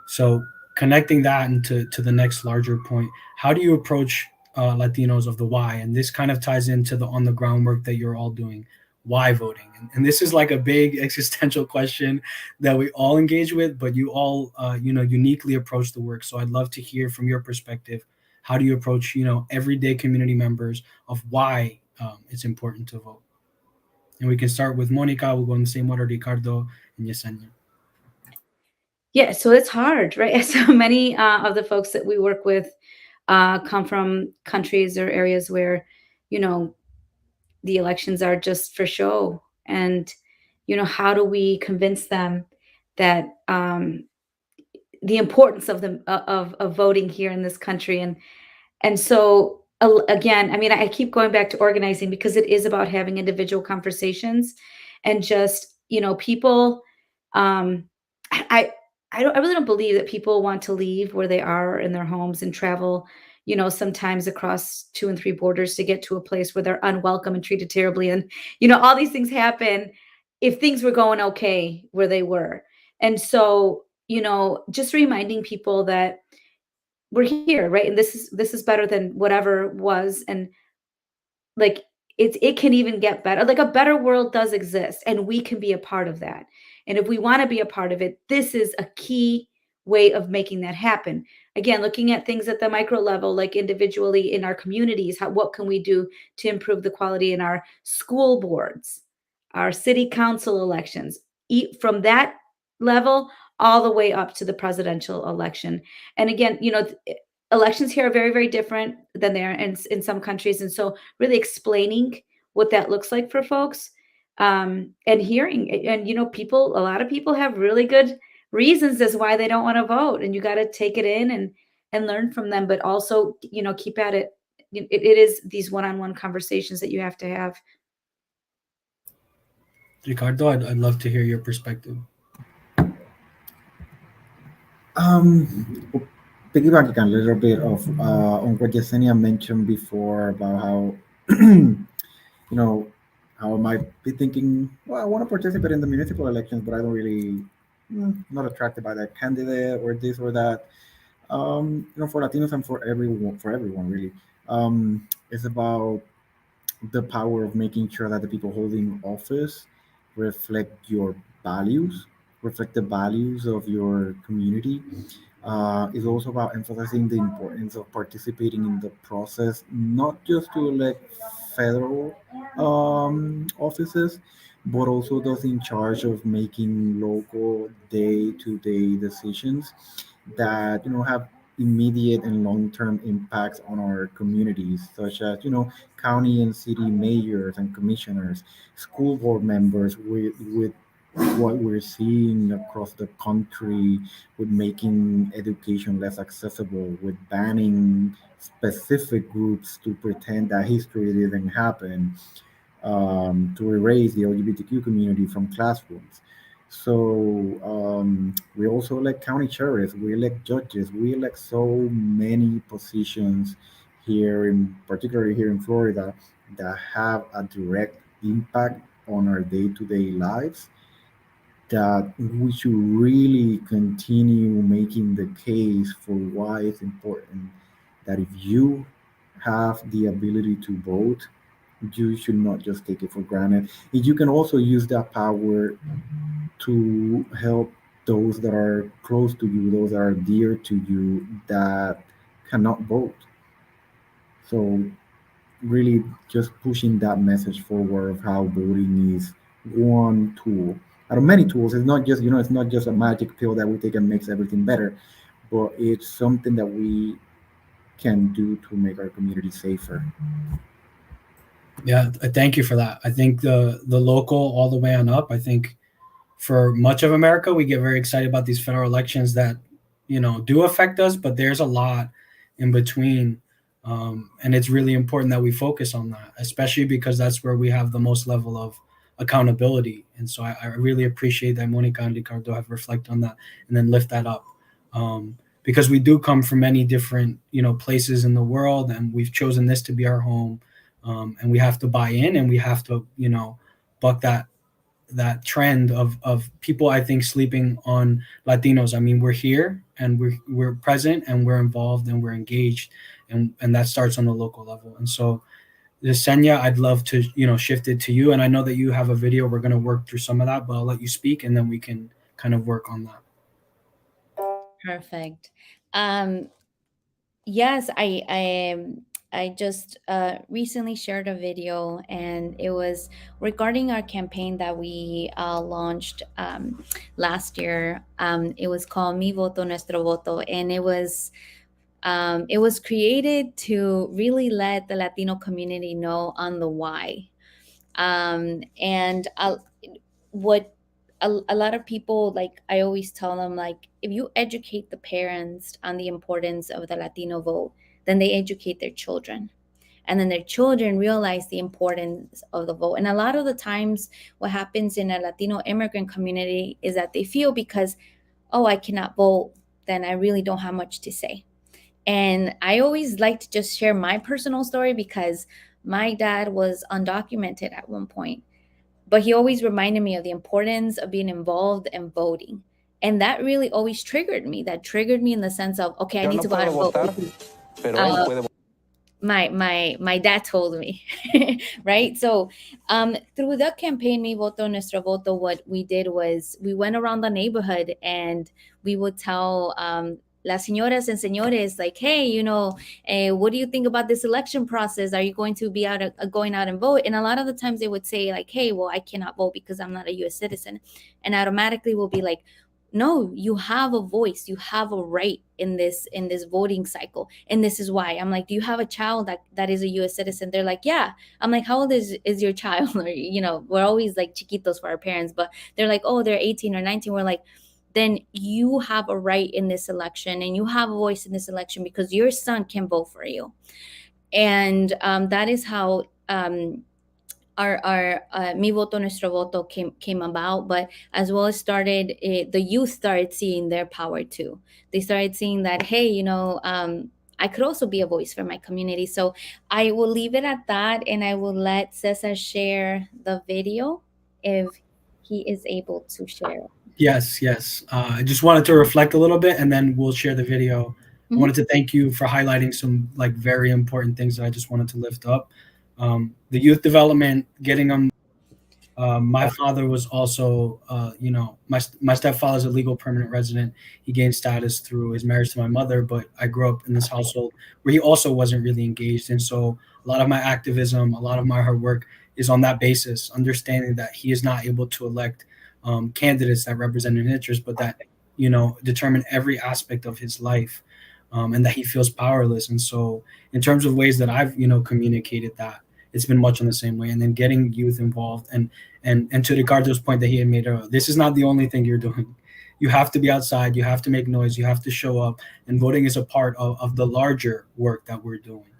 so connecting that into to the next larger point, how do you approach Latinos of the why? And this kind of ties into the on the ground work that you're all doing. Why voting? And this is like a big existential question that we all engage with, but you all, uniquely approach the work. So I'd love to hear from your perspective. How do you approach, everyday community members of why it's important to vote? And we can start with Monica. We'll go in the same order, Ricardo and Yesenia. Yeah, so it's hard, right? So many of the folks that we work with come from countries or areas where, you know, the elections are just for show. And, how do we convince them that the importance of of voting here in this country? And so, again, I mean, I keep going back to organizing because it is about having individual conversations and just, people. Um, I I really don't believe that people want to leave where they are in their homes and travel, sometimes across 2 and 3 borders to get to a place where they're unwelcome and treated terribly. And, all these things happen if things were going okay where they were. And so, just reminding people that we're here, right? And this is better than whatever was. And like it can even get better. Like a better world does exist and we can be a part of that. And if we want to be a part of it, this is a key way of making that happen. Again, looking at things at the micro level, like individually in our communities, what can we do to improve the quality in our school boards, our city council elections, from that level all the way up to the presidential election. And again, elections here are very, very different than they are in some countries. And so really explaining what that looks like for folks, and hearing, and, a lot of people have really good reasons as why they don't want to vote. And you got to take it in and learn from them, but also, keep at it. It is these one-on-one conversations that you have to have. Ricardo, I'd love to hear your perspective. Um, Piggybacking a little bit of on what Yesenia mentioned before about how know how I might be thinking, well, I want to participate in the municipal elections, but I don't really not attracted by that candidate or this or that. For Latinos and for everyone really, it's about the power of making sure that the people holding office reflect your values, reflect the values of your community, It's also about emphasizing the importance of participating in the process, not just to elect federal offices, but also those in charge of making local day-to-day decisions that have immediate and long-term impacts on our communities, such as county and city mayors and commissioners, school board members with what we're seeing across the country with making education less accessible, with banning specific groups to pretend that history didn't happen, to erase the LGBTQ community from classrooms. So we also elect county sheriffs, we elect judges, we elect so many positions here, in particularly here in Florida, that have a direct impact on our day-to-day lives, that we should really continue making the case for why it's important that if you have the ability to vote, you should not just take it for granted. And you can also use that power to help those that are close to you, those that are dear to you, that cannot vote. So really just pushing that message forward of how voting is one tool out of many tools. It's not just it's not just a magic pill that we take and makes everything better, but it's something that we can do to make our community safer. Yeah, thank you for that. I think the local all the way on up. I think for much of America, we get very excited about these federal elections that do affect us, but there's a lot in between, and it's really important that we focus on that, especially because that's where we have the most level of accountability. And so I really appreciate that Monica and Ricardo have reflected on that and then lift that up, because we do come from many different places in the world, and we've chosen this to be our home, and we have to buy in, and we have to buck that trend of people, I think, sleeping on Latinos. I mean, we're here and we're present and we're involved and we're engaged, and that starts on the local level. And so, Yesenia, I'd love to shift it to you. And I know that you have a video. We're going to work through some of that, but I'll let you speak and then we can kind of work on that. Perfect. Um, yes, I just recently shared a video, and it was regarding our campaign that we launched last year. It was called Mi Voto Nuestro Voto, and it was created to really let the Latino community know on the why. And what a lot of people, like, I always tell them, like, if you educate the parents on the importance of the Latino vote, then they educate their children, and then their children realize the importance of the vote. And a lot of the times what happens in a Latino immigrant community is that they feel, because, oh, I cannot vote, then I really don't have much to say. And I always like to just share my personal story, because my dad was undocumented at one point, but he always reminded me of the importance of being involved and voting. And that really always triggered me. That triggered me in the sense of, okay, I Yo need no to go out puedo and vote. votar, pero él puede My dad told me. Right? So through the campaign Mi Voto Nuestro Voto, what we did was we went around the neighborhood and we would tell las señoras and señores, like, hey, what do you think about this election process? Are you going to be going out and vote? And a lot of the times they would say, like, hey, well, I cannot vote because I'm not a US citizen. And automatically we'll be like, no, you have a voice, you have a right in this voting cycle, and this is why. I'm like, do you have a child that is a US citizen? They're like, yeah. I'm like, how old is your child? Or we're always like chiquitos for our parents, but they're like, oh, they're 18 or 19. We're like, then you have a right in this election, and you have a voice in this election, because your son can vote for you. And that is how our Mi Voto Nuestro Voto came about. But as well as the youth started seeing their power too. They started seeing that, hey, I could also be a voice for my community. So I will leave it at that, and I will let Cesar share the video if he is able to share. Yes, yes. I just wanted to reflect a little bit and then we'll share the video. I wanted to thank you for highlighting some like very important things that I just wanted to lift up. The youth development, getting them My father was also, my stepfather is a legal permanent resident. He gained status through his marriage to my mother, but I grew up in this household where he also wasn't really engaged. And so a lot of my activism, a lot of my hard work is on that basis, understanding that he is not able to elect candidates that represent his interest, but that, determine every aspect of his life, and that he feels powerless. And so, in terms of ways that I've, communicated that, it's been much in the same way. And then getting youth involved, and to Ricardo's point that he had made earlier, this is not the only thing you're doing. You have to be outside, you have to make noise, you have to show up, and voting is a part of the larger work that we're doing.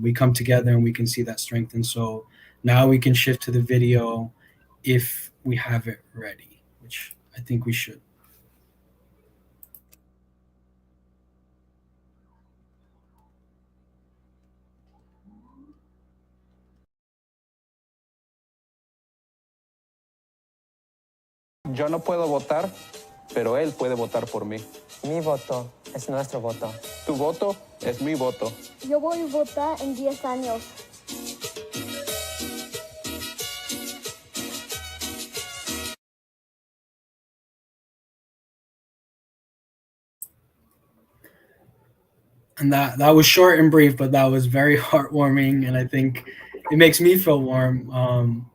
We come together and we can see that strength. And so now we can shift to the video if we have it ready, which I think we should. Yo no puedo votar, pero él puede votar por mí. Mi voto es nuestro voto. Tu voto es mi voto. Yo voy a votar en 10 años. And that was short and brief, but that was very heartwarming, and I think it makes me feel warm,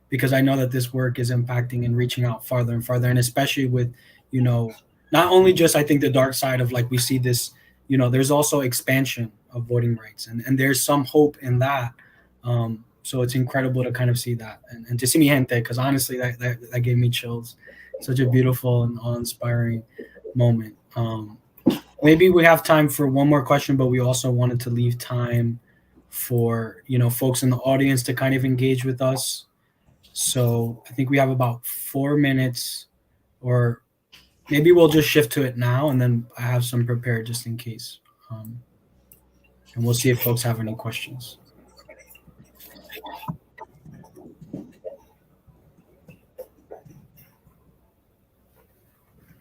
because I know that this work is impacting and reaching out farther and farther, and especially with, not only just, I think, the dark side of, like, we see this, there's also expansion of voting rights, and there's some hope in that. So it's incredible to kind of see that, and to see mi gente, because honestly, that gave me chills. Such a beautiful and awe-inspiring moment. Maybe we have time for one more question, but we also wanted to leave time for, folks in the audience to kind of engage with us. So I think we have about 4 minutes, or maybe we'll just shift to it now, and then I have some prepared just in case. And we'll see if folks have any questions.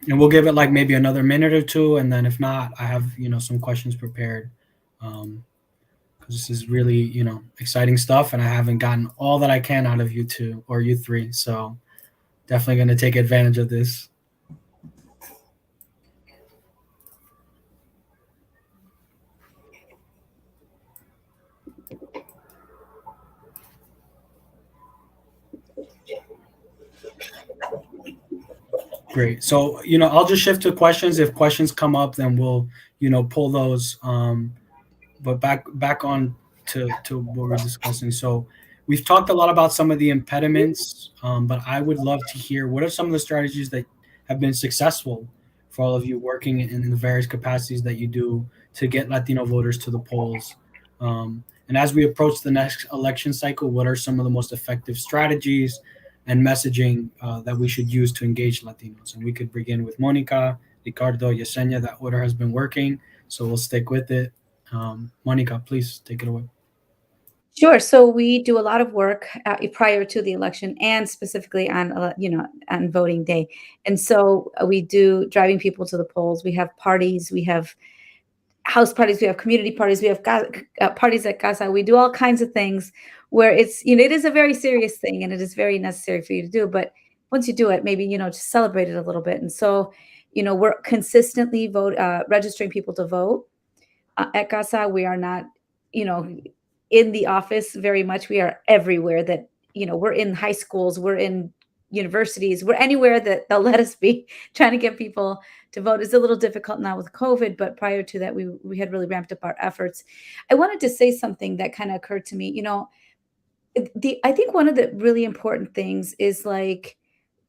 And we'll give it like maybe another minute or two, and then if not, I have, some questions prepared. Because this is really, exciting stuff, and I haven't gotten all that I can out of you two or you three. So definitely going to take advantage of this. Great. So, I'll just shift to questions. If questions come up, then we'll, pull those. But back on to what we're discussing. So we've talked a lot about some of the impediments, but I would love to hear what are some of the strategies that have been successful for all of you working in the various capacities that you do to get Latino voters to the polls. And as we approach the next election cycle, what are some of the most effective strategies and messaging that we should use to engage Latinos? And we could begin with Monica, Ricardo, Yesenia. That order has been working, so we'll stick with it. Monica, please take it away. Sure. So we do a lot of work prior to the election, and specifically on, on voting day. And so we do driving people to the polls. We have parties, we have house parties, we have community parties, we have parties at casa. We do all kinds of things where it's, it is a very serious thing, and it is very necessary for you to do. But once you do it, maybe, just celebrate it a little bit. And so, we're consistently registering people to vote. At casa, we are not, in the office very much. We are everywhere that, we're in high schools, we're in universities, we're anywhere that they'll let us be, trying to get people to vote. Is a little difficult now with COVID, but prior to that, we had really ramped up our efforts. I wanted to say something that kind of occurred to me. I think one of the really important things is like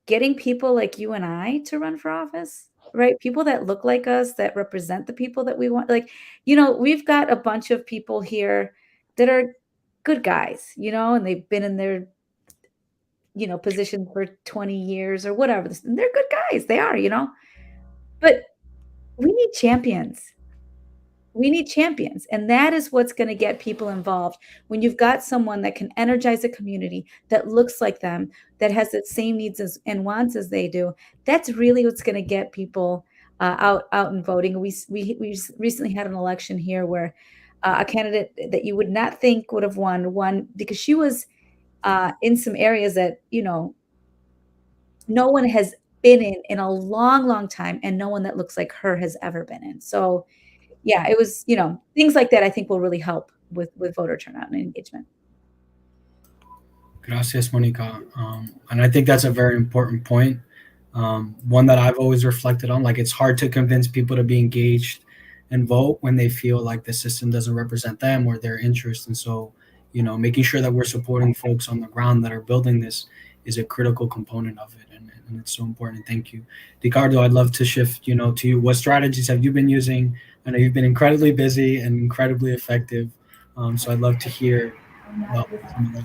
getting people like you and I to run for office, right? People that look like us, that represent the people that we want. Like, we've got a bunch of people here that are good guys, and they've been in their, position for 20 years or whatever. And they're good guys. They are, but we need champions. We need champions. And that is what's going to get people involved. When you've got someone that can energize a community, that looks like them, that has the same needs and wants as they do, that's really what's going to get people out and voting. We recently had an election here where a candidate that you would not think would have won because she was in some areas that, no one has been in a long, long time, and no one that looks like her has ever been in. So, yeah, it was, things like that I think will really help with voter turnout and engagement. Gracias, Monica. And I think that's a very important point. One that I've always reflected on. Like, it's hard to convince people to be engaged and vote when they feel like the system doesn't represent them or their interests. And so, making sure that we're supporting folks on the ground that are building this is a critical component of it. And it's so important. Thank you. Ricardo, I'd love to shift, to you. What strategies have you been using? I know you've been incredibly busy and incredibly effective. So I'd love to hear about some of those.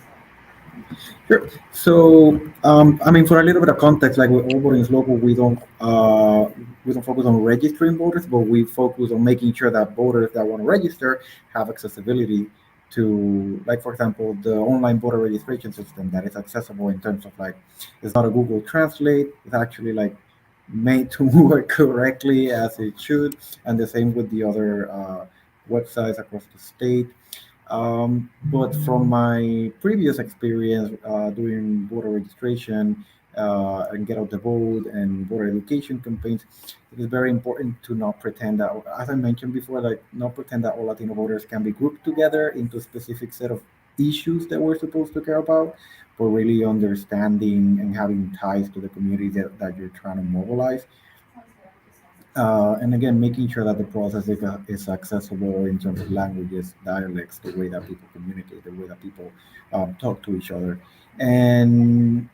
Sure. So, I mean, for a little bit of context, like with all voting is local, we don't focus on registering voters, but we focus on making sure that voters that want to register have accessibility to, like, for example, the online voter registration system that is accessible in terms of like, it's not a Google Translate. It's actually like made to work correctly as it should, and the same with the other websites across the state. But from my previous experience doing voter registration and get out the vote and voter education campaigns, it is very important to not pretend that, as I mentioned before, like not pretend that all Latino voters can be grouped together into a specific set of issues that we're supposed to care about, but really understanding and having ties to the community that you're trying to mobilize. And again, making sure that the process is accessible in terms of languages, dialects, the way that people communicate, the way that people talk to each other, and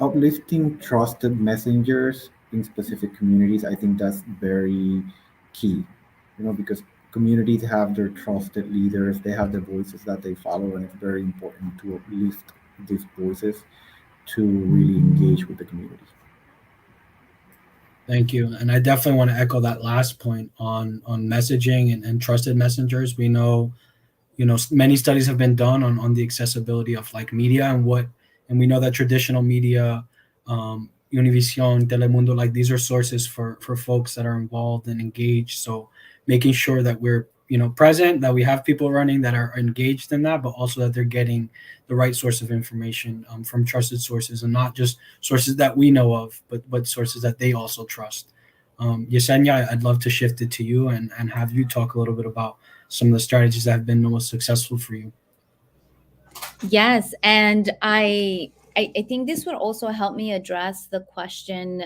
uplifting trusted messengers in specific communities. I think that's very key, because communities have their trusted leaders, they have the voices that they follow, and it's very important to uplift these voices to really engage with the community. Thank you. And I definitely want to echo that last point on messaging and trusted messengers. We know, many studies have been done on the accessibility of like media and we know that traditional media, Univision, Telemundo, like these are sources for folks that are involved and engaged. So making sure that we're, present, that we have people running that are engaged in that, but also that they're getting the right source of information from trusted sources, and not just sources that we know of, but sources that they also trust. Yesenia, I'd love to shift it to you and have you talk a little bit about some of the strategies that have been the most successful for you. Yes, and I think this would also help me address the question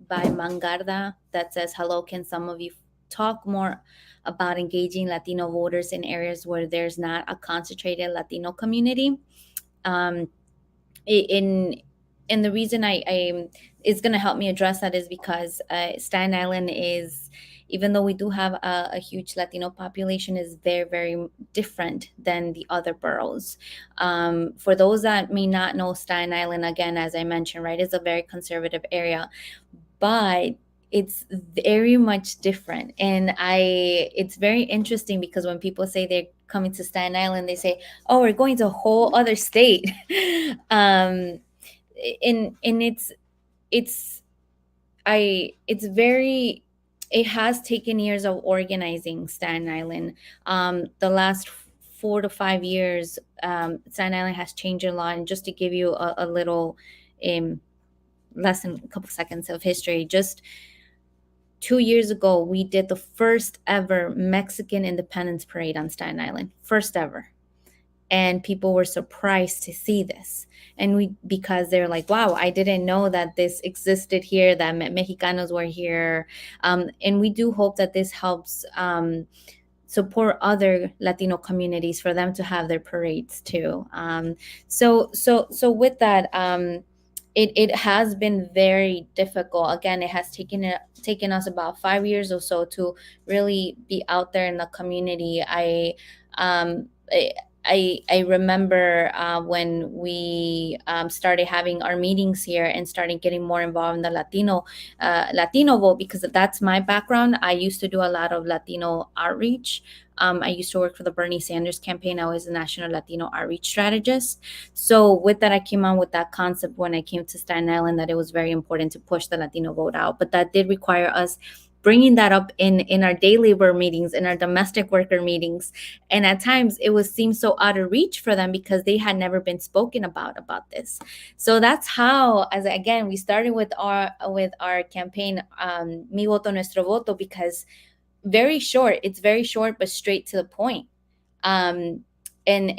by Mangarda that says, "Hello, can some of you talk more about engaging Latino voters in areas where there's not a concentrated Latino community?" Um, in and the reason I is going to help me address that is because Staten Island is, even though we do have a huge Latino population, is very, very different than the other boroughs. For those that may not know, Staten Island, again, as I mentioned, right, is a very conservative area, but it's very much different. And it's very interesting because when people say they're coming to Staten Island, they say, "Oh, we're going to a whole other state." um, and it's it's very, it has taken years of organizing Staten Island. The last 4 to 5 years, Staten Island has changed a lot. And just to give you a little less than a couple seconds of history, just 2 years ago, we did the first ever Mexican Independence Parade on Staten Island, first ever. And people were surprised to see this, and because they're like, "Wow, I didn't know that this existed here, that Mexicanos were here." And we do hope that this helps support other Latino communities for them to have their parades too. So with that, it has been very difficult. Again, it has taken us about 5 years or so to really be out there in the community. Um, I remember when we started having our meetings here and started getting more involved in the Latino vote, because that's my background. I used to do a lot of Latino outreach. I used to work for the Bernie Sanders campaign. I was a national Latino outreach strategist. So with that, I came on with that concept when I came to Staten Island, that it was very important to push the Latino vote out. But that did require us bringing that up in our day labor meetings, in our domestic worker meetings, and at times it was seemed so out of reach for them because they had never been spoken about this. So that's how, as again, we started with our campaign, Mi Voto Nuestro Voto, because it's very short but straight to the point. um and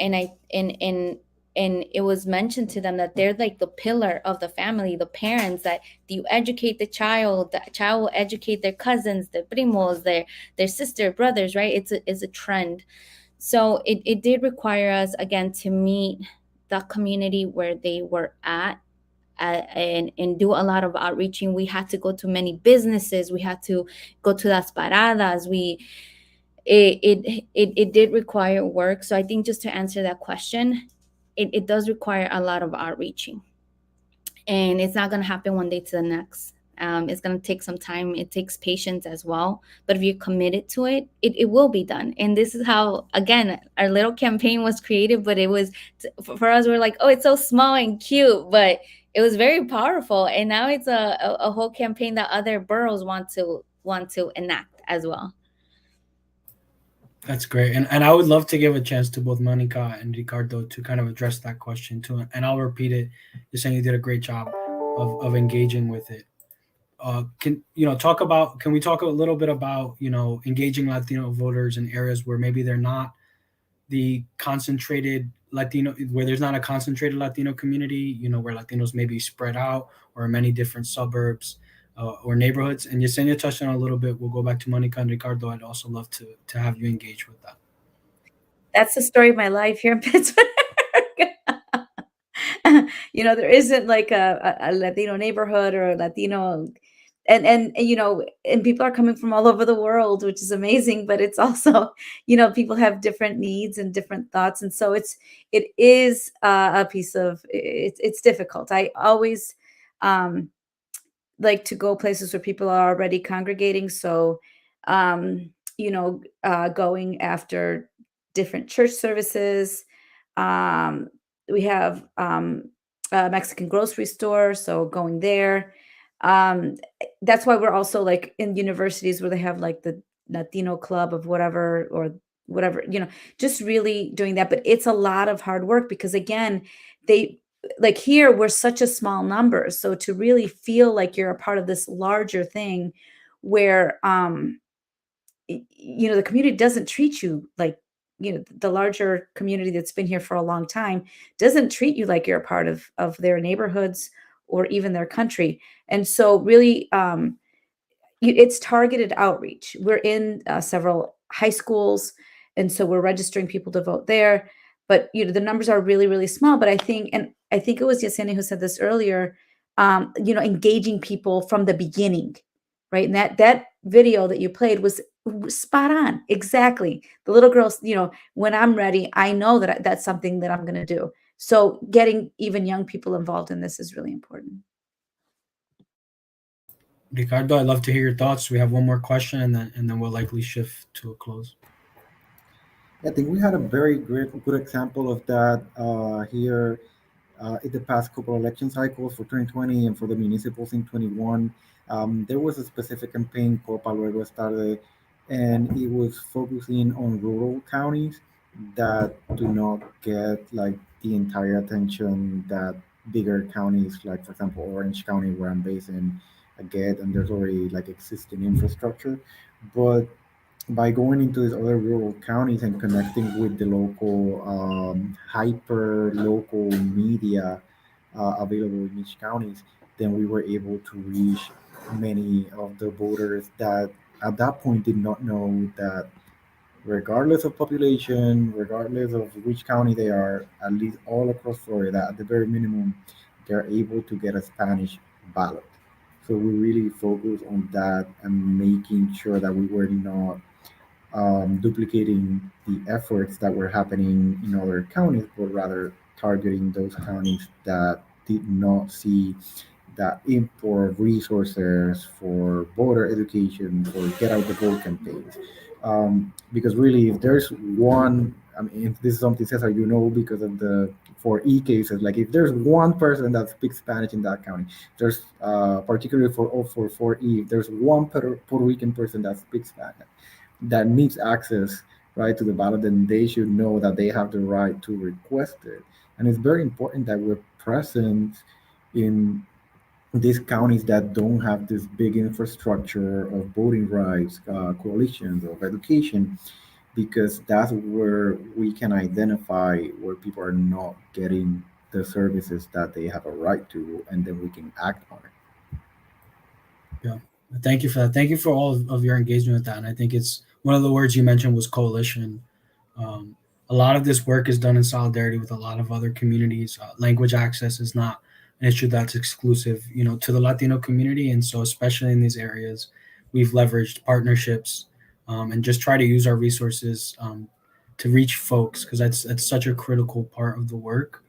it was mentioned to them that they're like the pillar of the family, the parents, that you educate the child will educate their cousins, their primos, their sister, brothers, right? It's a trend. So it did require us again to meet the community where they were at, and do a lot of outreaching. We had to go to many businesses, we had to go to las paradas. It did require work. So I think, just to answer that question, it does require a lot of outreaching, and it's not going to happen one day to the next. It's going to take some time. It takes patience as well, but if you're committed to it, it will be done. And this is how, again, our little campaign was created. But it was, for us, we're like, oh, it's so small and cute, but it was very powerful. And now it's a whole campaign that other boroughs want to enact as well. That's great. And I would love to give a chance to both Monica and Ricardo to kind of address that question too. And I'll repeat it. You're saying you did a great job of engaging with it. Can we talk a little bit about, engaging Latino voters in areas where maybe they're not the concentrated Latino, where there's not a concentrated Latino community, where Latinos may be spread out or in many different suburbs or neighborhoods. And Yesenia touched on it a little bit. We'll go back to Monica and Ricardo. I'd also love to have you engage with that. That's the story of my life here in Pittsburgh. There isn't like a Latino neighborhood or a Latino, and people are coming from all over the world, which is amazing. But it's also, people have different needs and different thoughts, and so it is a piece of it's difficult. I always like to go places where people are already congregating. So, going after different church services. Um, we have a Mexican grocery store, so going there. Um, that's why we're also like in universities where they have like the Latino club of whatever or whatever, just really doing that. But it's a lot of hard work because again, they like here we're such a small number. So to really feel like you're a part of this larger thing where the community doesn't treat you like, the larger community that's been here for a long time doesn't treat you like you're a part of their neighborhoods or even their country. And so really it's targeted outreach. We're in several high schools, and so we're registering people to vote there. But the numbers are really, really small. But I think it was Yesenia who said this earlier. Engaging people from the beginning, right? And that video that you played was spot on, exactly. The little girls, when I'm ready, I know that that's something that I'm going to do. So getting even young people involved in this is really important. Ricardo, I'd love to hear your thoughts. We have one more question, and then we'll likely shift to a close. I think we had a very good example of that here in the past couple election cycles for 2020 and for the municipals in 21. There was a specific campaign called Luego Tarde, and it was focusing on rural counties that do not get like the entire attention that bigger counties, like for example Orange County, where I'm based in, get, and there's already like existing infrastructure. But by going into these other rural counties and connecting with the local hyper local media available in each counties, then we were able to reach many of the voters that at that point did not know that regardless of population, regardless of which county they are, at least all across Florida, at the very minimum, they're able to get a Spanish ballot. So we really focus on that and making sure that we were not duplicating the efforts that were happening in other counties, but rather targeting those counties that did not see that import of resources for voter education, for get out the vote campaigns. Because really, if there's one I mean, this is something, Cesar, you know, because of the 4E cases. Like, if there's one person that speaks Spanish in that county, there's particularly for 4E, if there's one Puerto Rican person that speaks Spanish that needs access, right, to the ballot, then they should know that they have the right to request it. And it's very important that we're present in these counties that don't have this big infrastructure of voting rights, coalitions of education, because that's where we can identify where people are not getting the services that they have a right to, and then we can act on it. Yeah. Thank you for that. Thank you for all of your engagement with that. And I think it's one of the words you mentioned was coalition. Um, a lot of this work is done in solidarity with a lot of other communities. Language access is not an issue that's exclusive, to the Latino community, and so especially in these areas, we've leveraged partnerships, and just try to use our resources, to reach folks, because that's such a critical part of the work.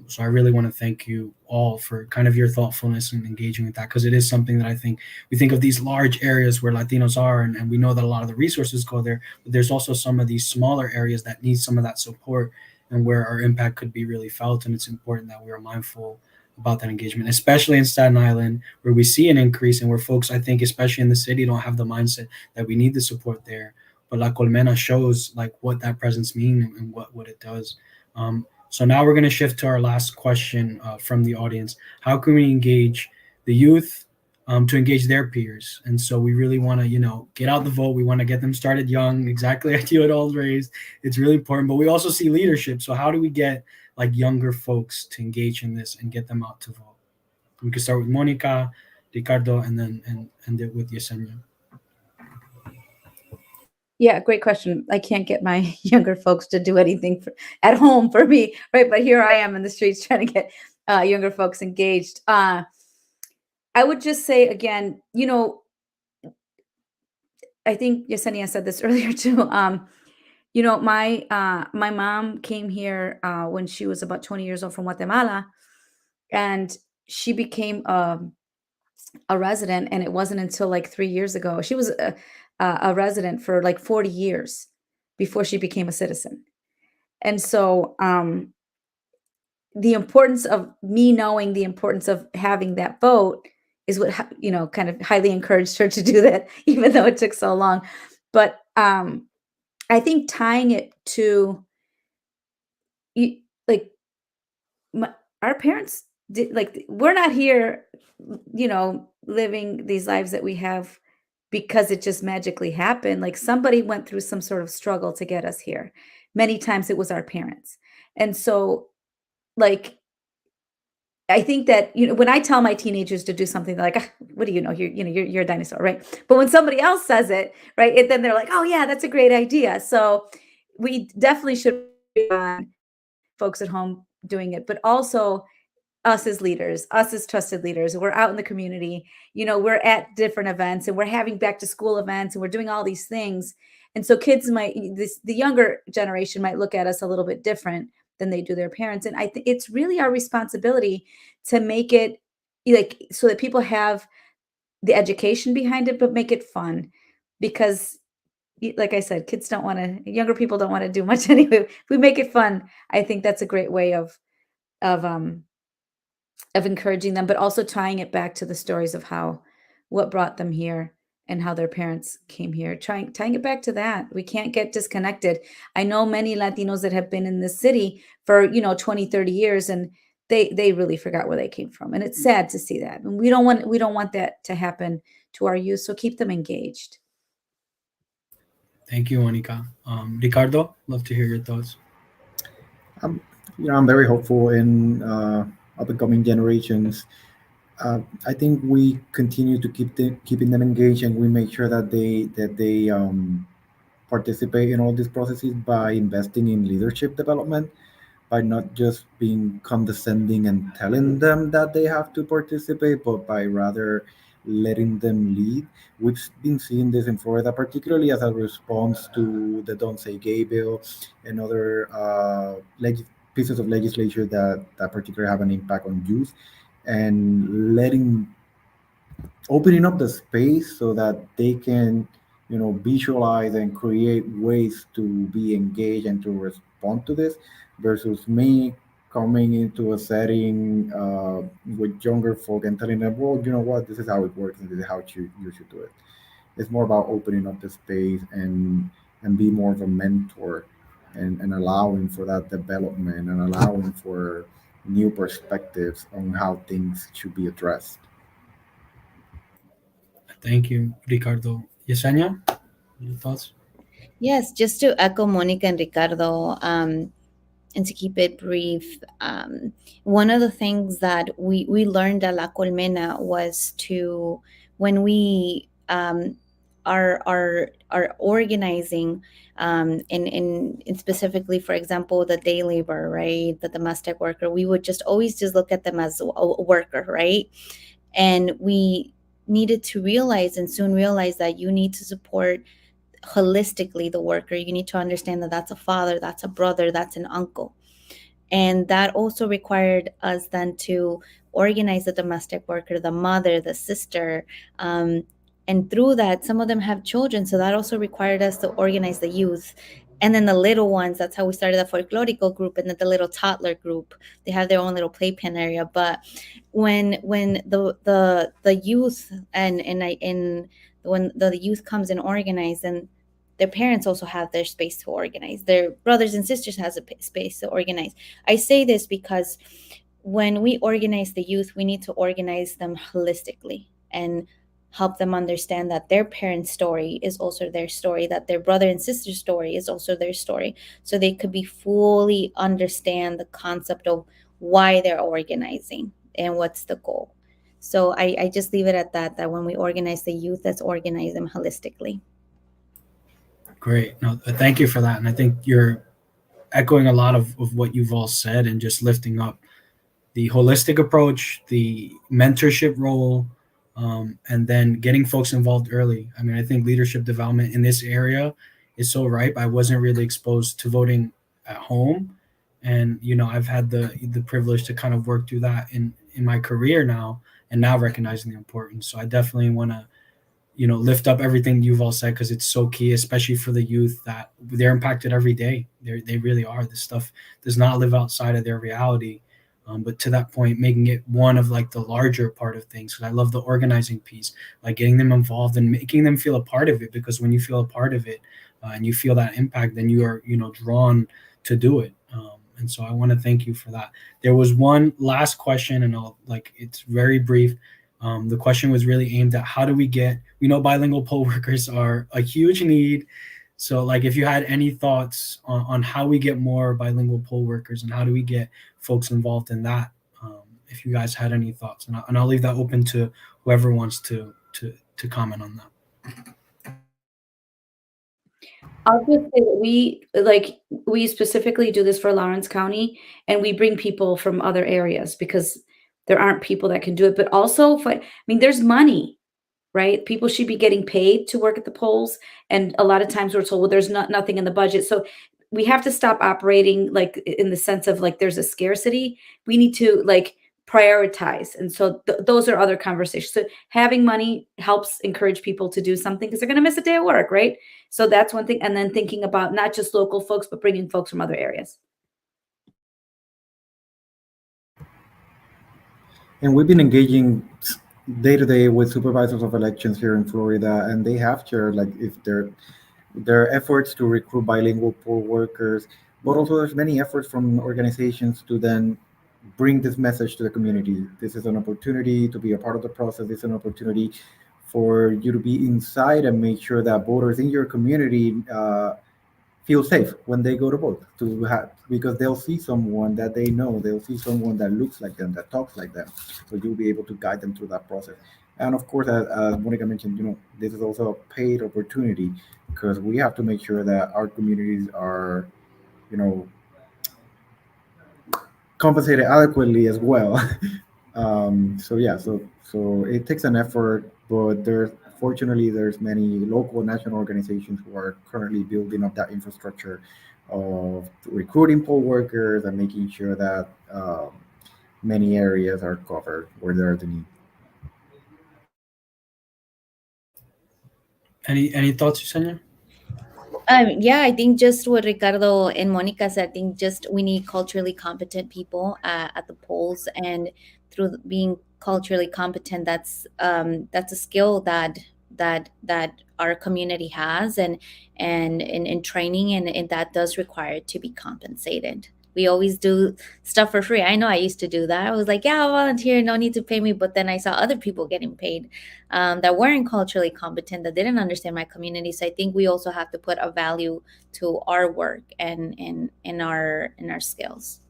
So I really want to thank you all for kind of your thoughtfulness and engaging with that, because it is something that I think we think of these large areas where Latinos are, and we know that a lot of the resources go there, but there's also some of these smaller areas that need some of that support and where our impact could be really felt. And it's important that we are mindful about that engagement, especially in Staten Island, where we see an increase and where folks, I think, especially in the city, don't have the mindset that we need the support there. But La Colmena shows like what that presence means and what it does. So now we're going to shift to our last question, from the audience. How can we engage the youth, to engage their peers? And so we really want to, get out the vote. We want to get them started young, exactly like you had all raised. It's really important. But we also see leadership. So how do we get like younger folks to engage in this and get them out to vote? We can start with Monica, Ricardo, and then end it with Yesenia. Yeah, great question. I can't get my younger folks to do anything at home for me, right? But here I am in the streets trying to get younger folks engaged. I would just say again, I think Yesenia said this earlier too. My mom came here when she was about 20 years old from Guatemala, and she became a resident, and it wasn't until like 3 years ago. She was a resident for like 40 years before she became a citizen. And so the importance of me knowing the importance of having that vote is what kind of highly encouraged her to do that, even though it took so long. But I think tying it to you, like my, our parents did, like we're not here, living these lives that we have because it just magically happened. Like somebody went through some sort of struggle to get us here. Many times it was our parents. And so, like, I think that, when I tell my teenagers to do something, they're like, "Ah, what do you know? You're a dinosaur, right?" But when somebody else says it, right, then they're like, "Oh yeah, that's a great idea." So we definitely should on folks at home doing it, but also us as leaders, us as trusted leaders. We're out in the community, we're at different events and we're having back to school events and we're doing all these things. And so kids the younger generation might look at us a little bit different than they do their parents. And I think it's really our responsibility to make it like so that people have the education behind it, but make it fun because like I said, kids don't want to, younger people don't want to do much anyway. If we make it fun, I think that's a great way of um of encouraging them, but also tying it back to the stories of what brought them here and how their parents came here. Tying it back to that. We can't get disconnected. I know many Latinos that have been in this city for, 20, 30 years and they really forgot where they came from. And it's sad to see that. And we don't want that to happen to our youth. So keep them engaged. Thank you, Monica. Ricardo, love to hear your thoughts. I'm, I'm very hopeful in up and coming generations. I think we continue to keeping them engaged, and we make sure that they participate in all these processes by investing in leadership development, by not just being condescending and telling them that they have to participate, but by rather letting them lead. We've been seeing this in Florida, particularly as a response to the Don't Say Gay bill and other pieces of legislation that particularly have an impact on youth, and opening up the space so that they can visualize and create ways to be engaged and to respond to this, versus me coming into a setting with younger folk and telling them, well, you know what, this is how it works and this is how you should do it. It's more about opening up the space and be more of a mentor, and allowing for that development and allowing for new perspectives on how things should be addressed. Thank you, Ricardo. Yesenia, your thoughts? Yes, just to echo Monica and Ricardo, and to keep it brief, one of the things that we learned at La Colmena was to, when we are organizing, in specifically, for example, the day labor, right, the domestic worker, we would just always just look at them as a worker, right? And we needed to realize and soon realize that you need to support holistically the worker. You need to understand that that's a father, that's a brother, that's an uncle. And that also required us then to organize the domestic worker, the mother, the sister. And through that, some of them have children. So that also required us to organize the youth. And then the little ones, that's how we started the folklorico group, and then the little toddler group. They have their own little playpen area. But when the youth and when the youth comes and organize, and their parents also have their space to organize, their brothers and sisters has a space to organize. I say this because when we organize the youth, we need to organize them holistically and help them understand that their parents' story is also their story, that their brother and sister's story is also their story, so they could be fully understand the concept of why they're organizing and what's the goal. So I just leave it at that when we organize the youth, let's organize them holistically. Great. No, thank you for that. And I think you're echoing a lot of what you've all said and just lifting up the holistic approach, the mentorship role, and then getting folks involved early. I mean, I think leadership development in this area is so ripe. I wasn't really exposed to voting at home, and I've had the privilege to kind of work through that in my career now, and now recognizing the importance. So I definitely want to lift up everything you've all said, because it's so key, especially for the youth, that they're impacted every day. They really are. This stuff does not live outside of their reality. But to that point, making it one of like the larger part of things, because I love the organizing piece, like getting them involved and making them feel a part of it. Because when you feel a part of it, and you feel that impact, then you are drawn to do it. And so I want to thank you for that. There was one last question, and it's very brief. The question was really aimed at how do we know bilingual poll workers are a huge need. So like if you had any thoughts on how we get more bilingual poll workers and how do we get folks involved in that, if you guys had any thoughts, and I'll leave that open to whoever wants to comment on that. I'll just say that we specifically do this for Lawrence County, and we bring people from other areas because there aren't people that can do it. But also, I mean, there's money, right? People should be getting paid to work at the polls, and a lot of times we're told, well, there's nothing in the budget. So we have to stop operating like in the sense of like there's a scarcity. We need to like prioritize, and so those are other conversations. So having money helps encourage people to do something because they're going to miss a day of work, right? So that's one thing, and then thinking about not just local folks but bringing folks from other areas. And we've been engaging day to day with supervisors of elections here in Florida, and they have shared like if their efforts to recruit bilingual poll workers, but also there's many efforts from organizations to then bring this message to the community. This is an opportunity to be a part of the process. It's an opportunity for you to be inside and make sure that voters in your community feel safe when they go to vote, to have, because they'll see someone that they know, they'll see someone that looks like them, that talks like them, so you'll be able to guide them through that process. And of course, as Monica mentioned, this is also a paid opportunity, because we have to make sure that our communities are, you know compensated adequately as well. So yeah, so it takes an effort, but there's many local and national organizations who are currently building up that infrastructure of recruiting poll workers and making sure that many areas are covered where there are the need. Any thoughts, Yesenia? Yeah, I think just what Ricardo and Monica said, I think just we need culturally competent people at the polls, and through being culturally competent, that's a skill that our community has, and in training, and that does require to be compensated. We always do stuff for free. I know I used to do that. I was like, yeah, I'll volunteer, no need to pay me. But then I saw other people getting paid that weren't culturally competent, that didn't understand my community. So I think we also have to put a value to our work and in our skills.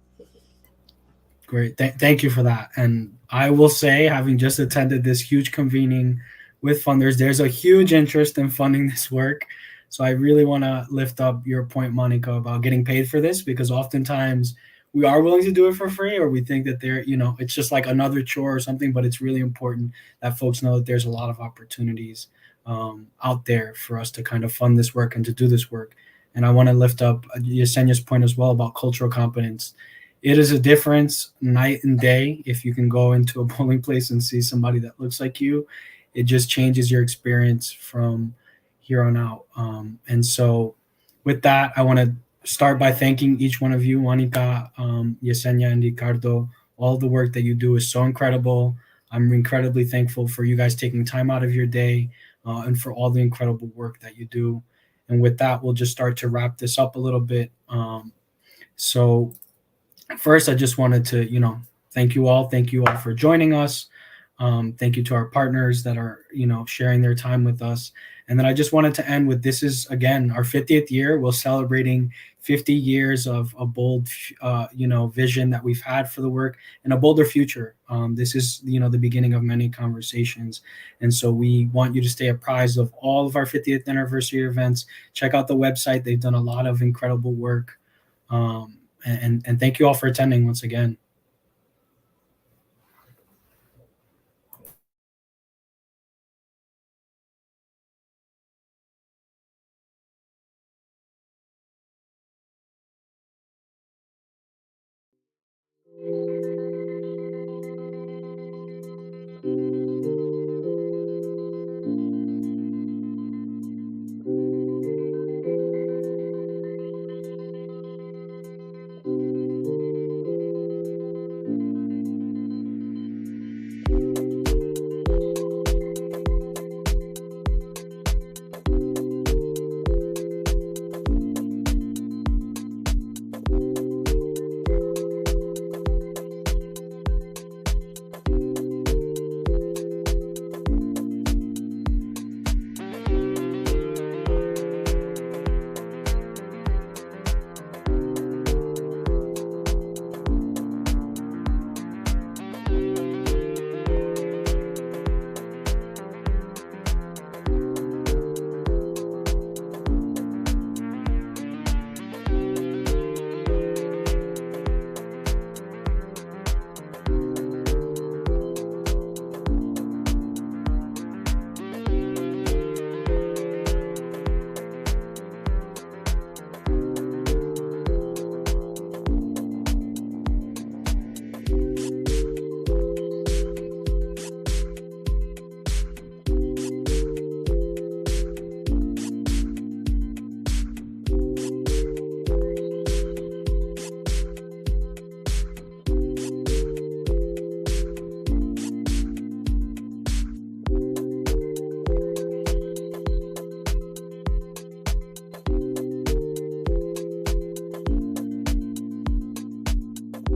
Great. Thank you for that. And I will say, having just attended this huge convening with funders, there's a huge interest in funding this work. So I really want to lift up your point, Monica, about getting paid for this, because oftentimes we are willing to do it for free, or we think that it's just like another chore or something. But it's really important that folks know that there's a lot of opportunities out there for us to kind of fund this work and to do this work. And I want to lift up Yesenia's point as well about cultural competence. It is a difference night and day. If you can go into a polling place and see somebody that looks like you, it just changes your experience from here on out. And so with that, I want to start by thanking each one of you, Monica, Yesenia, and Ricardo. All the work that you do is so incredible. I'm incredibly thankful for you guys taking time out of your day and for all the incredible work that you do. And with that, we'll just start to wrap this up a little bit. So first, I just wanted to, thank you all. Thank you all for joining us. Thank you to our partners that are, sharing their time with us. And then I just wanted to end with, this is, again, our 50th year. We're celebrating 50 years of a bold, vision that we've had for the work and a bolder future. This is, the beginning of many conversations. And so we want you to stay apprised of all of our 50th anniversary events. Check out the website. They've done a lot of incredible work. And thank you all for attending once again.